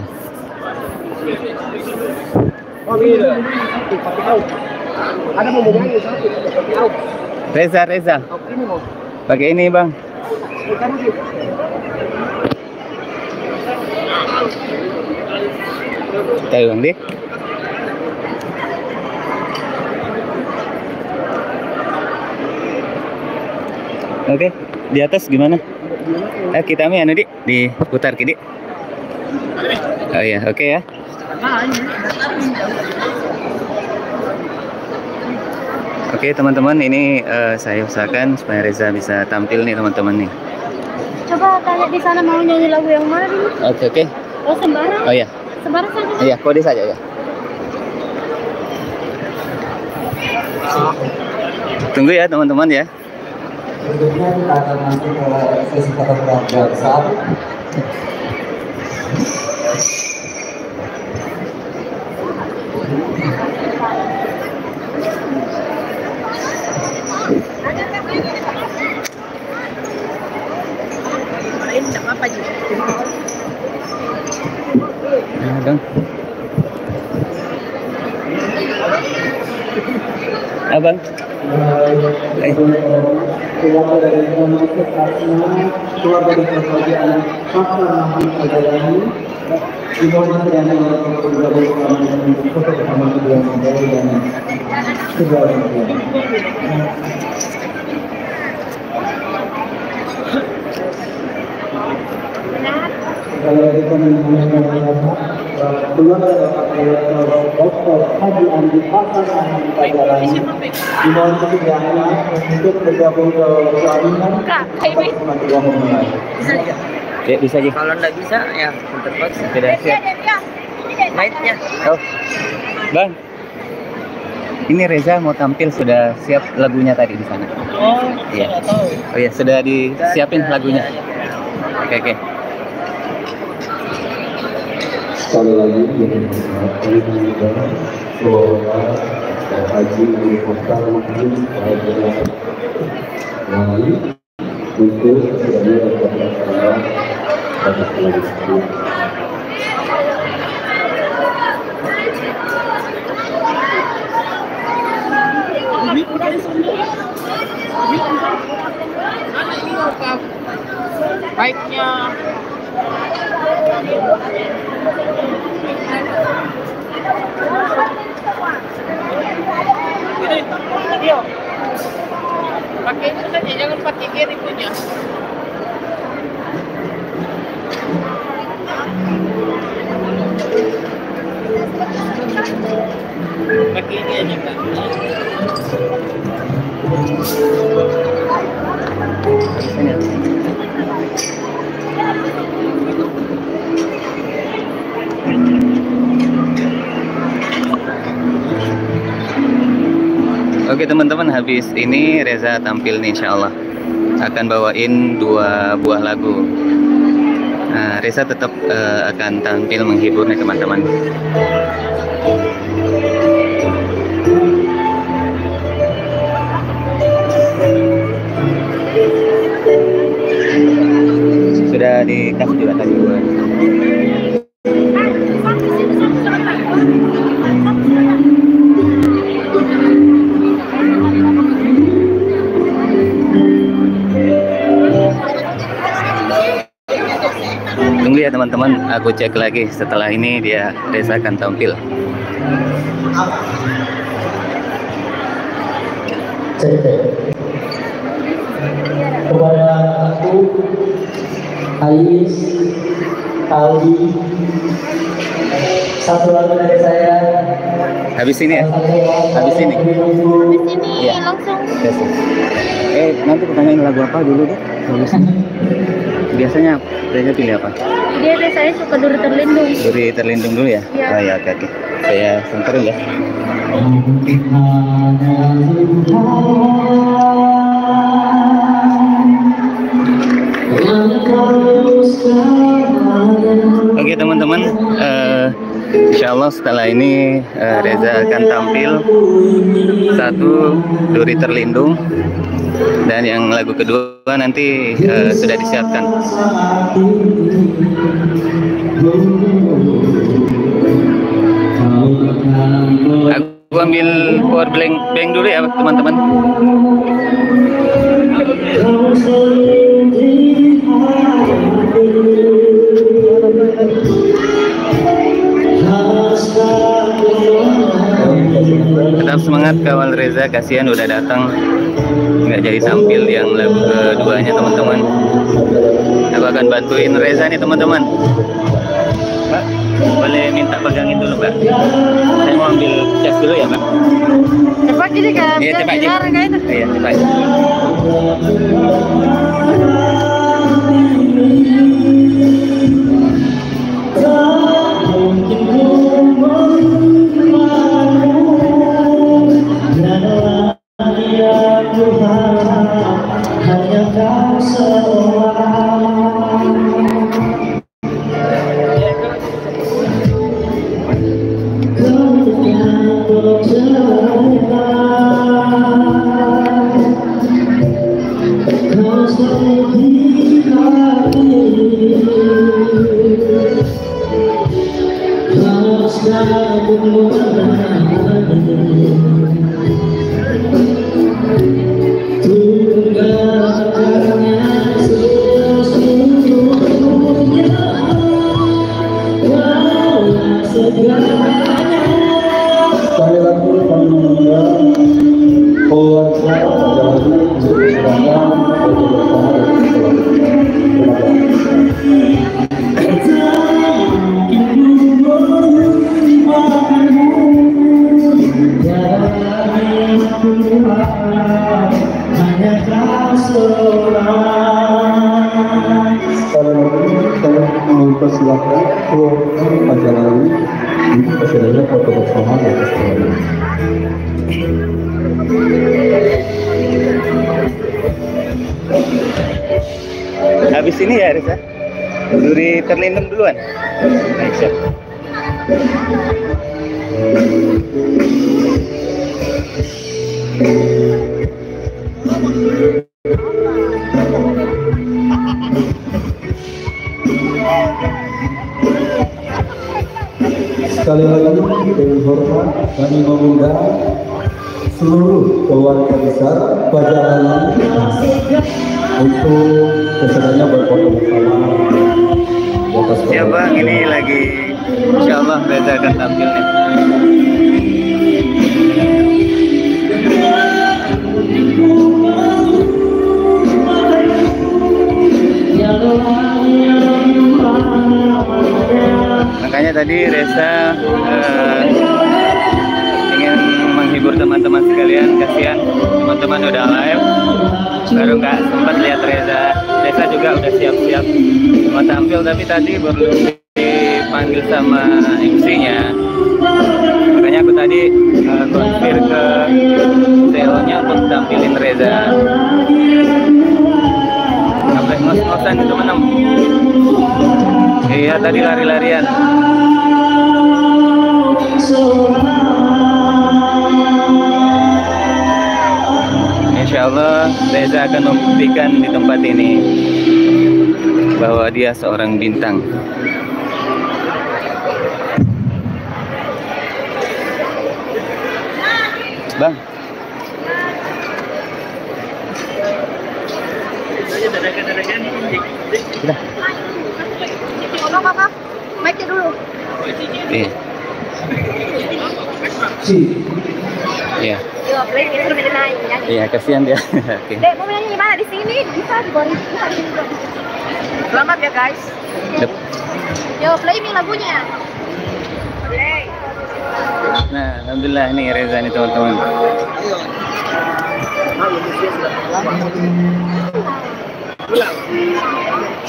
Ada mau nyanyi satu. Reza. Pakai ini bang. Tahu bang deh. Oke, di atas gimana? Kita anu dik, diputar kiri. Oh iya, oke ya. Oke teman-teman, ini saya usahakan supaya Reza bisa tampil nih teman-teman nih. Coba tanya di sana mau nyanyi lagu yang mana dulu? Oke. Oh sembarang? Oh iya. Sembarang saja? Iya, kode saja ya. Tunggu ya teman-teman ya. Berikutnya kita akan masuk ke sesi fotografi besar. Dong. Abang. Keluar dari komunitas artinya, keluar dari berbagai anak faktor namun perjalanan di bawah yang bergabung dengan foto bersama kedua model dan segala macam. Kalau kita menggunakan keluar dari Dr. Haji Andi Hasan Pelajaran di bawah kesediaannya untuk bergabung ke pelaminan bersama kedua mempelai. Ya, bisa aja. Kalau nggak bisa ya terpaksa. Tidak siap. Naiknya. Oh, bang. Ini Reza mau tampil, sudah siap lagunya tadi di sana. Oh, iya. tahu. Oh iya, sudah disiapin lagunya. Oke. Sekali lagi dengan keluarga Haji Mukhtar Muhammad Wali untuk sebagai representatif pada keluarga. Baiknya. Ini, pakai itu saja, jangan pakai kiri punya. Pakai ini aja kan. Oke teman-teman, habis ini Reza tampil nih insya Allah. Akan bawain 2 buah lagu. Nah, Reza tetap akan tampil menghibur nih teman-teman. Sudah dikasih juga tadi gue. Tunggu ya teman-teman, aku cek lagi setelah ini Reza akan tampil. Cek. Kepada aku, Ais, Aldi, satu lagu dari saya. Habis ini ya? Habis ini? Habis ini Iya. langsung Reza. Nanti pertanyain lagu apa dulu deh, bagusnya. Biasanya Reza pilih apa? Dia biasanya suka Duri Terlindung. Duri Terlindung dulu ya? Iya. Oh ya, oke. Saya senterin ya. Oke teman-teman, insya Allah setelah ini Reza akan tampil satu Duri Terlindung, dan yang lagu kedua nanti sudah disiapkan. Aku ambil power bank dulu ya teman-teman. Tetap semangat kawal Reza, kasihan udah datang nggak jadi tampil yang lagu keduanya teman-teman. Aku akan bantuin Reza nih teman-teman. Mbak, boleh minta pegangin dulu Mbak. Saya mau ambil cas dulu ya Mbak. Cepat jadi kan? Iya cepat aja. Iya cepat. Sekali lagi kami mengundang keluarga menjalani untuk undangan untuk bersama dan sekali lagi saya mempersilahkan keluarga Pajalali ini kesedarannya foto bersama di atas panggung. Habis ini ya Reza, Duri Terlindung duluan. Baik, siap. Sekali lagi dengan hormat kami mengundang seluruh keluarga besar Pajalali untuk kesedarannya berfoto bersama di atas Ya Bang, ini lagi insya Allah Reza akan tampil nih. Makanya tadi Reza ingin menghibur teman-teman sekalian, kasihan teman-teman udah live baru nggak sempat lihat Reza. Reza juga udah siap-siap mau tampil, tapi tadi baru dipanggil sama MC-nya. Makanya aku tadi konfir ke CEO-nya untuk tampilin Reza. Sampai ngos-ngosan itu teman-teman. Iya tadi lari-larian. Insya Allah Reza akan membuktikan di tempat ini bahwa dia seorang bintang. Bang. Sudah. Ngomong apa? Mic-nya dulu. Iya. Iya. Yo, play instrumen naik nyanyi. Iya, kasihan dia. Oke. Dek, mau nyanyi di mana? Di sini bisa di bawah. Selamat ya guys. Yo, play me lagunya. Play. Nah, alhamdulillah nih Reza nih teman-teman.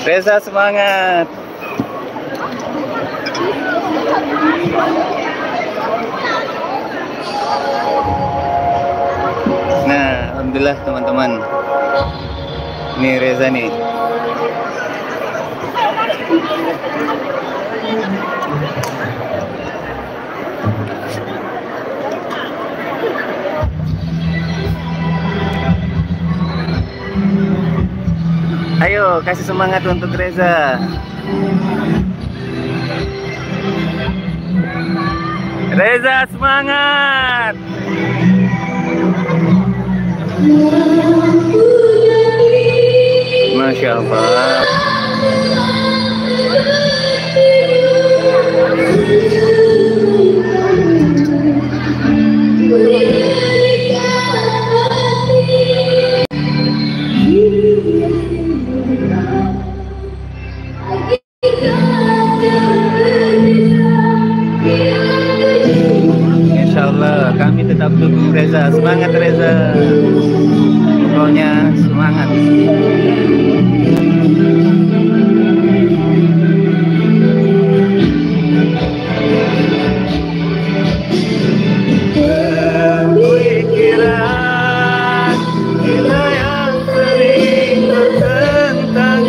Reza semangat. Nah, alhamdulillah teman-teman. Ini Reza nih. Ayo kasih semangat untuk Reza. Reza semangat. Masya Allah. Insya Allah kami tetap dukung Reza. Semangat Reza. Pokoknya semangat. Pemikiran kita yang sering bertentangan.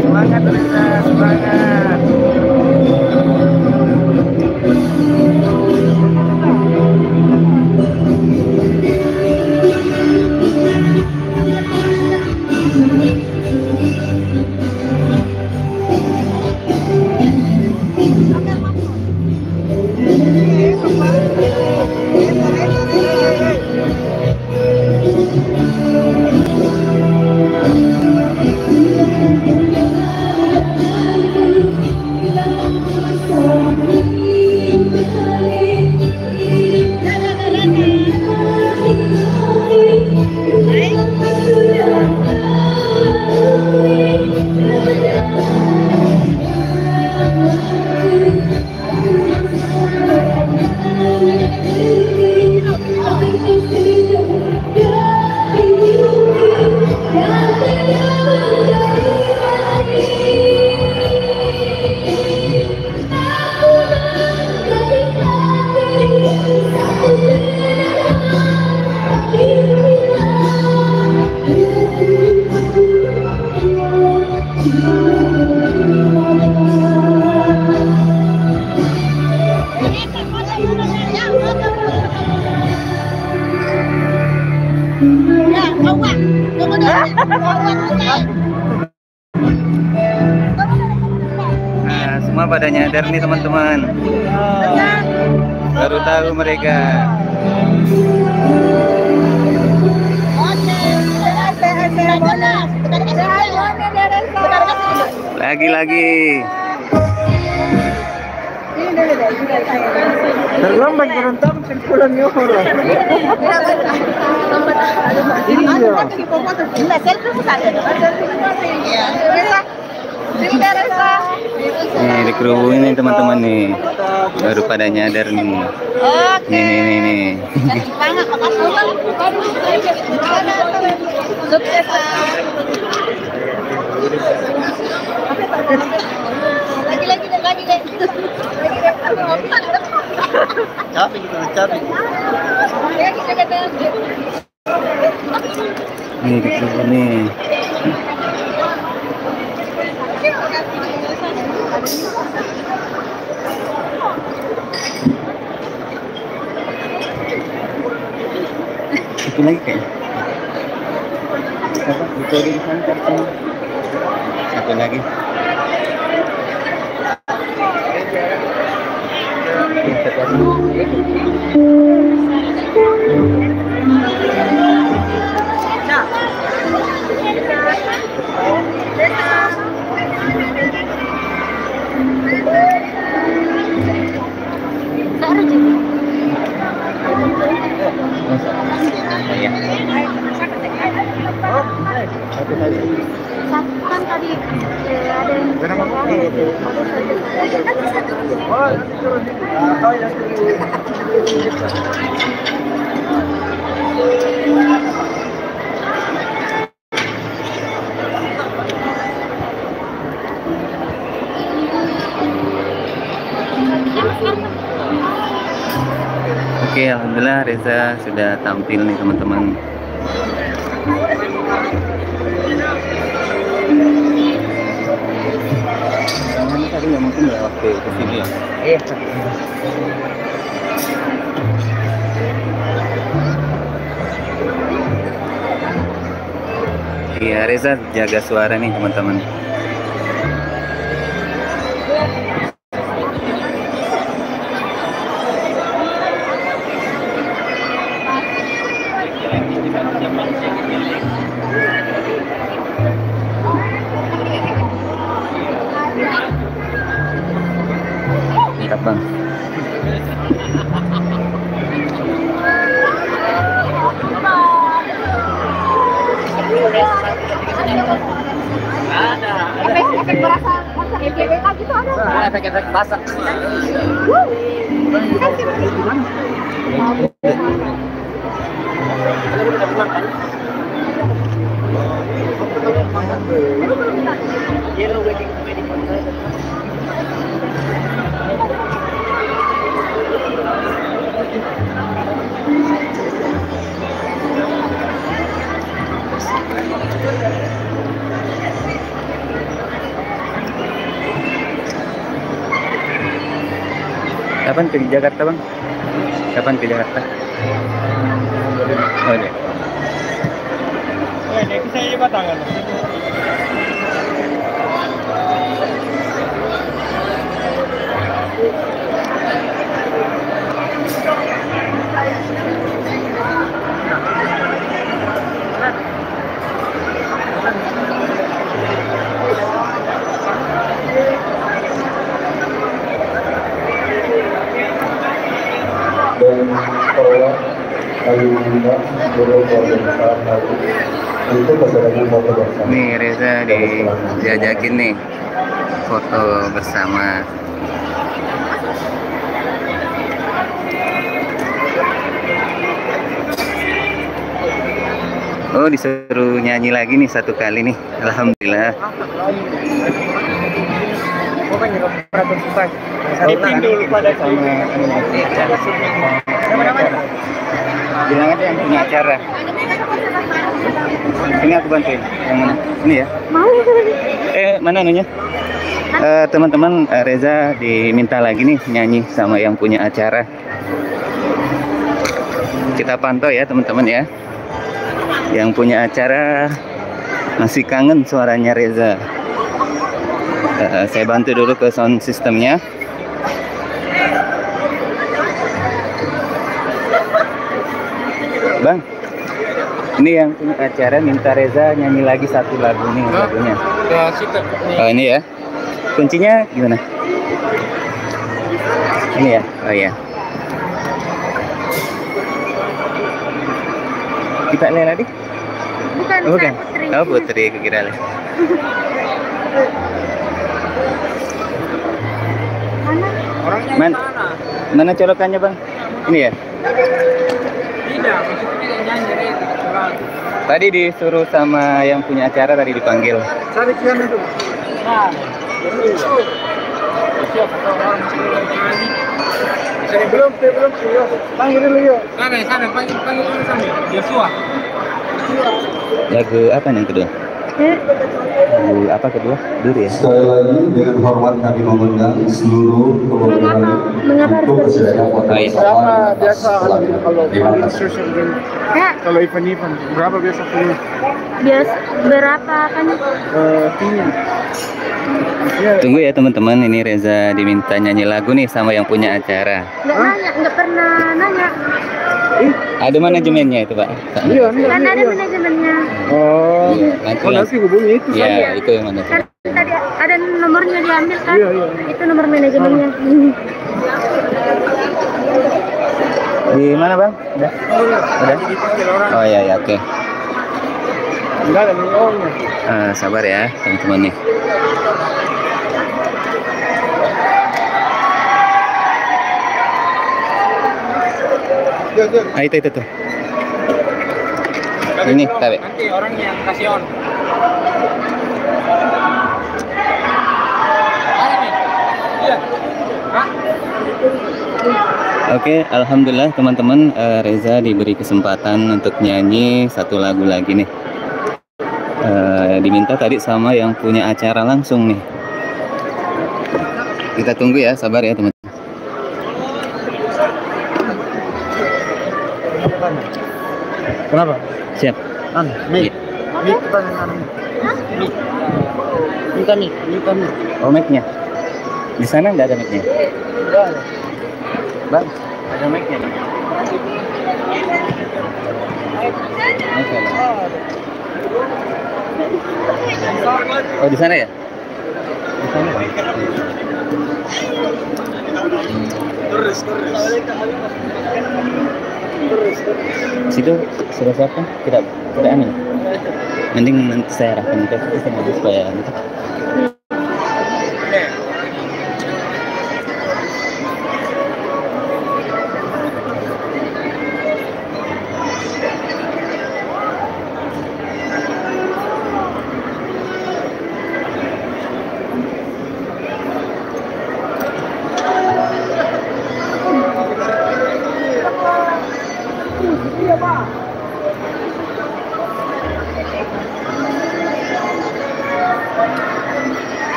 Semangat Reza, semangat. Nah, semua pada nyadar nih teman-teman. Baru tahu mereka. Lagi-lagi. Terlambat berentam pulang orang. Nih dikerubungin nih teman-teman nih. Baru pada nyadar nih. Nih. Semangat, sukses. Lagi deh. Capek gitu, capek. Nih dikerubung nih. Satu lagi kayaknya. Itu di sana kartunya. Satu lagi. Kan tadi ada yang Oke, alhamdulillah Reza sudah tampil nih teman-teman. Tadi nggak mungkin ya waktu ke sini ya. Iya, Reza jaga suara nih teman-teman. Mantap bang. efek berasa konser GBK gitu ada nggak? Efek basah. Kapan ke Jakarta bang? Kapan ke Jakarta? Oh deh. Bisa ini batangan. Dan sekolah kali ini guru besar lagi untuk kesadaran foto bersama. Nih Reza diajakin nih foto bersama. Oh disuruh nyanyi lagi nih satu kali nih. Alhamdulillah. Meeting dulu pada sama bilang aja yang punya acara. Ini aku bantuin. Yang mana? Ini ya. Mana anunya? Teman-teman, Reza diminta lagi nih nyanyi sama yang punya acara. Kita pantau ya teman-teman ya. Yang punya acara masih kangen suaranya Reza. Saya bantu dulu ke sound systemnya. Bang, ini yang punya acara minta Reza nyanyi lagi satu lagu nih lagunya. Oh ini ya. Kuncinya gimana? Ini ya. Oh ya. Kita lihat tadi? Bukan, Oh, bukan. Putri. Oh Putri, kira-kira. Orangnya Man, sana. mana colokannya bang? Ini ya? Tidak, maksudnya yang nyanyi Reza. Orang. Tadi disuruh sama yang punya acara, tadi dipanggil. Cari kian itu. Nah, siapa tahu orang nyanyi. Saya belum. Yo. Panggil dulu yuk. Sana, panggil dulu sana. Joshua. Lagu apa yang kedua? Lagu apa kedua? Duri ya? Sekali lagi dengan hormat kami mengundang seluruh perwakilan untuk kesediaan kota Baik. Berapa biasa kalau Terima kasih. illustration game? Kalau event berapa biasa punya? Biasa berapa kan? Fee-nya. Tunggu ya teman-teman, ini Reza diminta nyanyi lagu nih sama yang punya acara. Nggak pernah nanya. Ada manajemennya itu Pak? Iya, Kan ada manajemennya. Oh, Nanti nanti hubungi itu ya saja. itu yang mana? Kan tadi ada nomornya diambil kan? Iya. Itu nomor manajemennya. Di mana bang? Udah? Oh ya oke. Enggak ada nomornya. Sabar ya teman-teman nih. Ah itu tuh. Ini tabe. Nanti orang yang kasih on. Iya. Oke, alhamdulillah teman-teman, Reza diberi kesempatan untuk nyanyi satu lagu lagi nih. Diminta tadi sama yang punya acara langsung nih. Kita tunggu ya, sabar ya teman-teman. Kenapa? Siap. Mik. Mik pertanyaan. Mik. Minta mik. Oh mic-nya. Di sana nggak ada mic-nya. Enggak ada. Bang, ada mic-nya. Oke, Bang. Oh di sana ya? Di sana. Situ sudah siapkan? Tidak aneh. Mending nanti saya arahkan ke situ supaya gitu.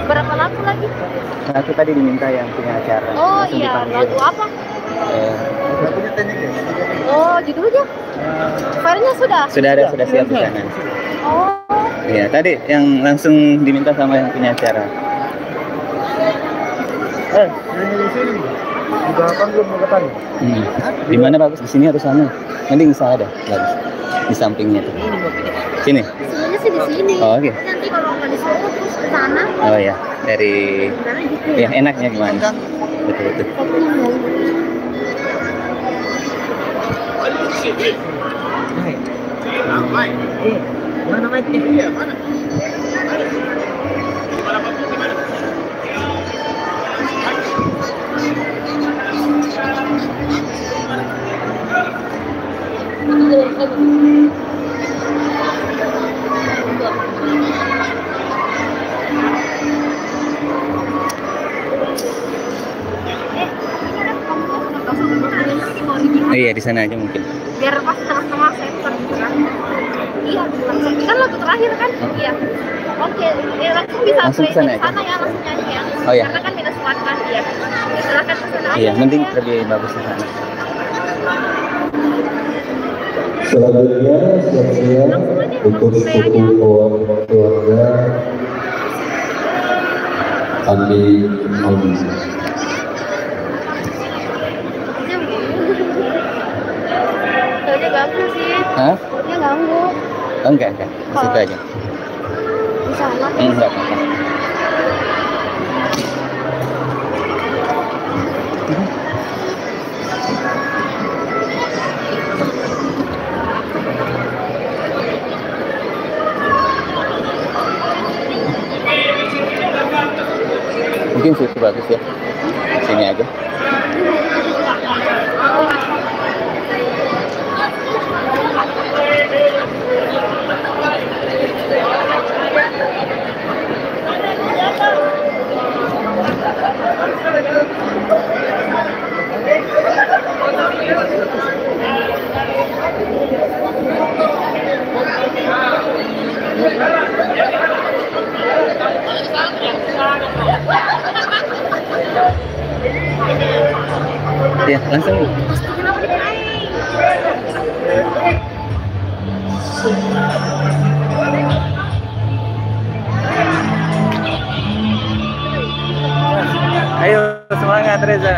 Berapa lagu lagi? Nah, itu tadi diminta yang punya acara. Oh Langsung iya, dipanggil. lagu apa? Lagunya teknik ya. Oh, judulnya? Filenya sudah? Sudah siap di sana. Oh, Iya, tadi yang langsung diminta sama yang punya acara. Nyanyi di sini. Di belakang belum mau ketemu. Di mana bagus? Di sini atau sana? Mending di sana dah, bagus. Di sampingnya tuh. Sini. sebenarnya sih di sini. Oh, oke. Nanti kalau nggak disuruh terus ke sana. Oh ya, dari Sebenarnya gitu ya enaknya gimana? Betul. Mana mic-nya? Iya, mana? Oh iya, di sana aja mungkin. Biar pas tengah-tengah center gitu kan. Iya, langsung. Kan lagu terakhir kan? Iya. Oke, langsung bisa Langsung play ke sana di aja. sana ya, langsung nyanyi ya. Oh, iya. Karena kan minus one kan, iya. Silakan ke sana aja. Iya, mending ya. lebih bagus di sana. Selanjutnya siap-siap untuk seluruh keluarga Andi Aldi. Tadi bagus sih. Hah? Dia ganggu. Oh, enggak. Di situ aja. Di sana. Enggak apa-apa. Mungkin situ bagus ya. Sini aja. Ya, langsung. Ayo semangat Reza.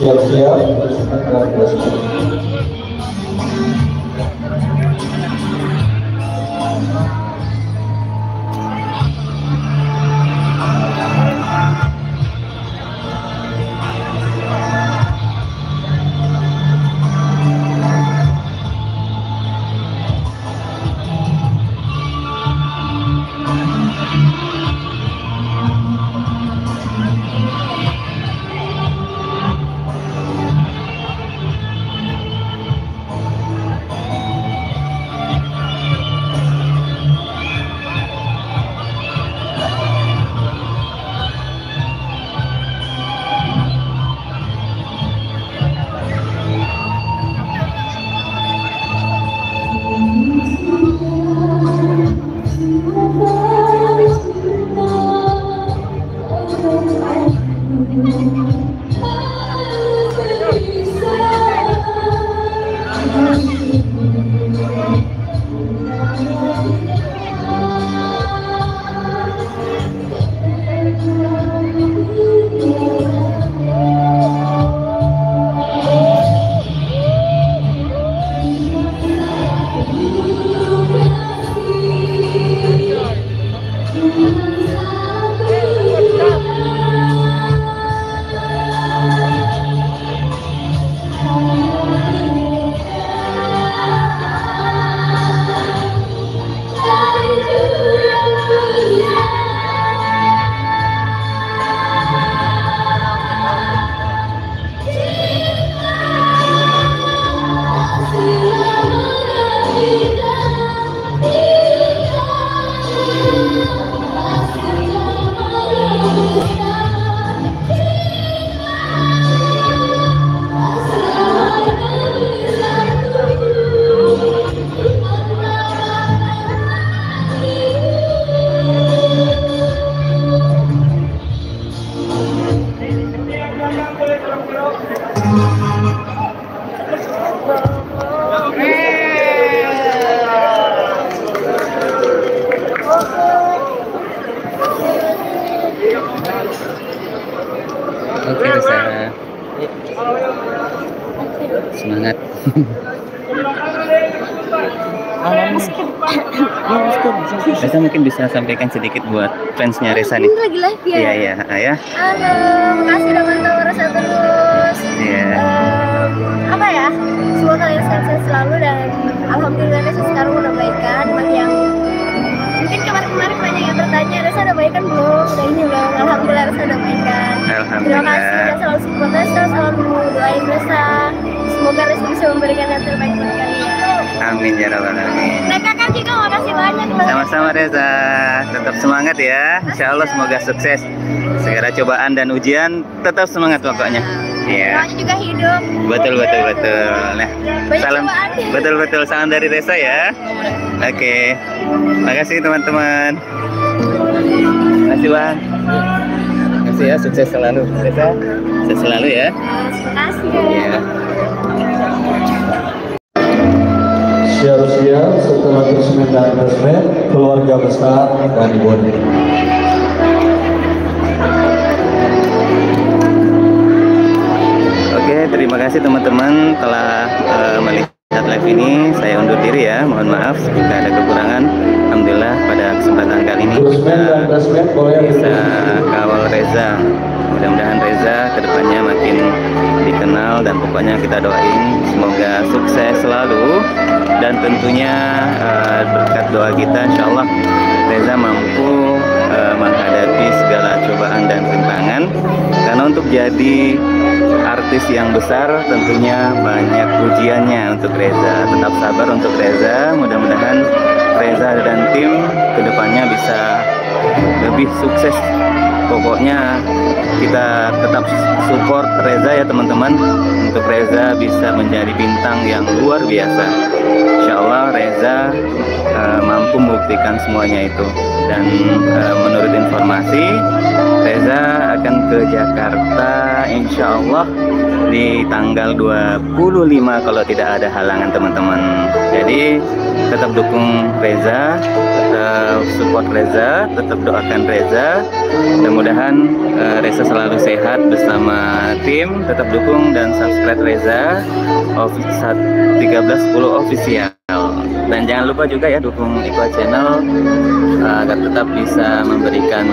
Siap-siap, bersepakat bersama. Kita Oke Reza, semangat. Reza mungkin bisa sampaikan sedikit buat fansnya Reza nih. Ini lagi live ya? Iya iya, ayah. Halo, makasih udah mantau Reza terus. Iya. Apa ya? Semoga kalian sehat-sehat selalu dan alhamdulillah Reza sekarang udah baikan. Bagi yang mungkin kemarin-kemarin banyak yang bertanya, Reza udah baikan belum? Udah ini belum? Alhamdulillah Reza udah baikan. Terima kasih dan selalu support Reza, selalu doain Reza. Semoga Reza bisa memberikan yang terbaik buat kalian. Amin ya rabbal alamin. Dan kakak juga makasih banyak loh. Sama-sama Reza, tetap semangat ya. Insya Allah semoga sukses. Segala cobaan dan ujian tetap semangat pokoknya. Iya. Doanya juga hidup. Betul. Nah, Banyak salam. cobaan ya. Betul salam dari Reza ya. Oke. Makasih teman-teman. Makasih Bang. Makasih ya, sukses selalu Reza. Sukses selalu ya. Terima kasih. Iya. Siap-siap setelah resmi dan resmi keluarga besar dari Bodi. Oke, terima kasih teman-teman telah melihat live ini. Saya undur diri ya, mohon maaf jika ada kekurangan. Alhamdulillah pada kesempatan kali ini kita bisa kawal Reza. Mudah-mudahan Reza kedepannya makin dikenal dan pokoknya kita doain semoga sukses selalu dan tentunya berkat doa kita insya Allah Reza mampu menghadapi segala cobaan dan rintangan karena untuk jadi artis yang besar tentunya banyak ujiannya untuk Reza. Tetap sabar untuk Reza, mudah-mudahan Reza dan tim kedepannya bisa lebih sukses. Pokoknya kita tetap support Reza ya teman-teman, untuk Reza bisa menjadi bintang yang luar biasa. Insya Allah Reza mampu membuktikan semuanya itu. Dan menurut informasi Reza akan ke Jakarta insya Allah di tanggal 25 kalau tidak ada halangan teman-teman. Jadi tetap dukung Reza, tetap support Reza, tetap doakan Reza. Mudah-mudahan Reza selalu sehat bersama tim. Tetap dukung dan subscribe Reza 1310 official. Dan jangan lupa juga ya dukung Iqbal Channel agar tetap bisa memberikan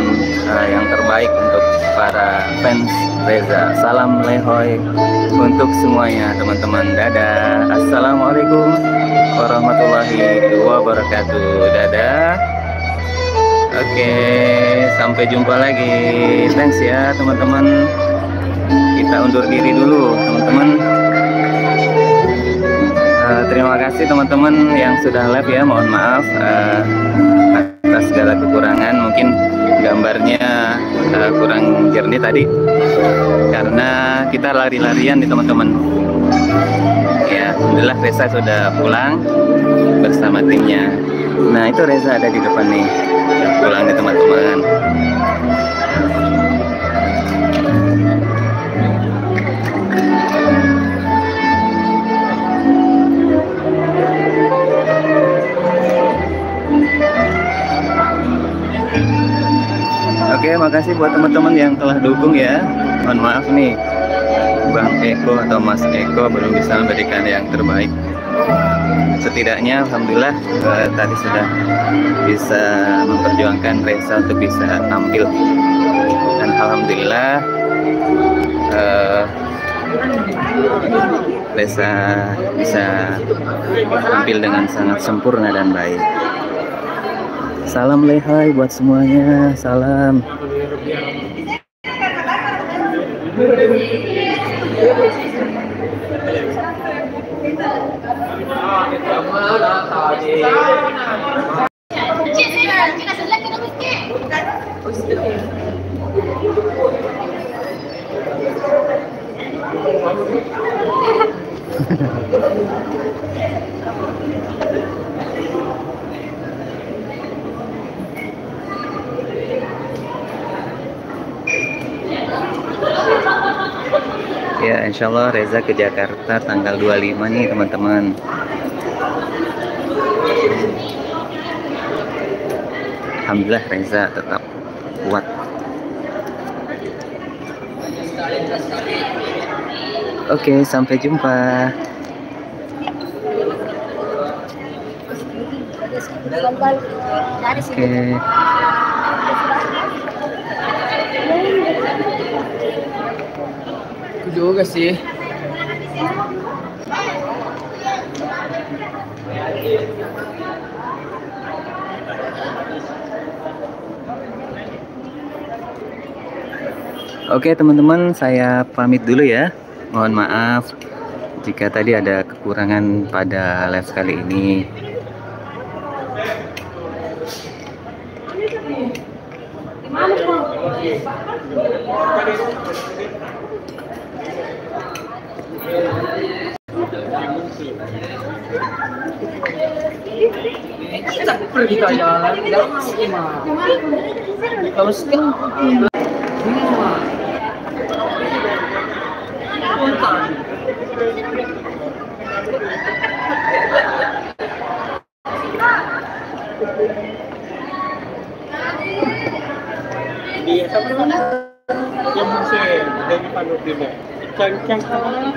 yang terbaik untuk para fans Reza. Salam lehoy untuk semuanya teman-teman. Dadah. Assalamualaikum warahmatullahi wabarakatuh. Dadah. Oke, sampai jumpa lagi. Thanks ya teman-teman. Kita undur diri dulu teman-teman. Terima kasih teman-teman yang sudah live ya. Mohon maaf atas segala kekurangan. Mungkin gambarnya kurang jernih tadi karena kita lari-larian nih teman-teman. Ya, alhamdulillah Reza sudah pulang bersama timnya. Nah itu Reza ada di depan nih, udah pulang nih teman-teman. Oke, makasih buat teman-teman yang telah dukung ya. Mohon maaf nih, Bang Eko atau Mas Eko belum bisa memberikan yang terbaik. Setidaknya, alhamdulillah tadi sudah bisa memperjuangkan Reza untuk bisa tampil. Dan alhamdulillah Reza bisa tampil dengan sangat sempurna dan baik. Salam lehai buat semuanya, salam. Ya, insya Allah Reza ke Jakarta tanggal 25 nih teman-teman. Alhamdulillah Reza tetap kuat Oke, sampai jumpa. Oke. Aku juga sih. Oke teman-teman, saya pamit dulu ya. Mohon maaf jika tadi ada kekurangan pada live kali ini. Pergi ke jalan, jangan mah. Kalau sekian, dia sama mana? Yang musik dari Panudin. Cang-cang sama.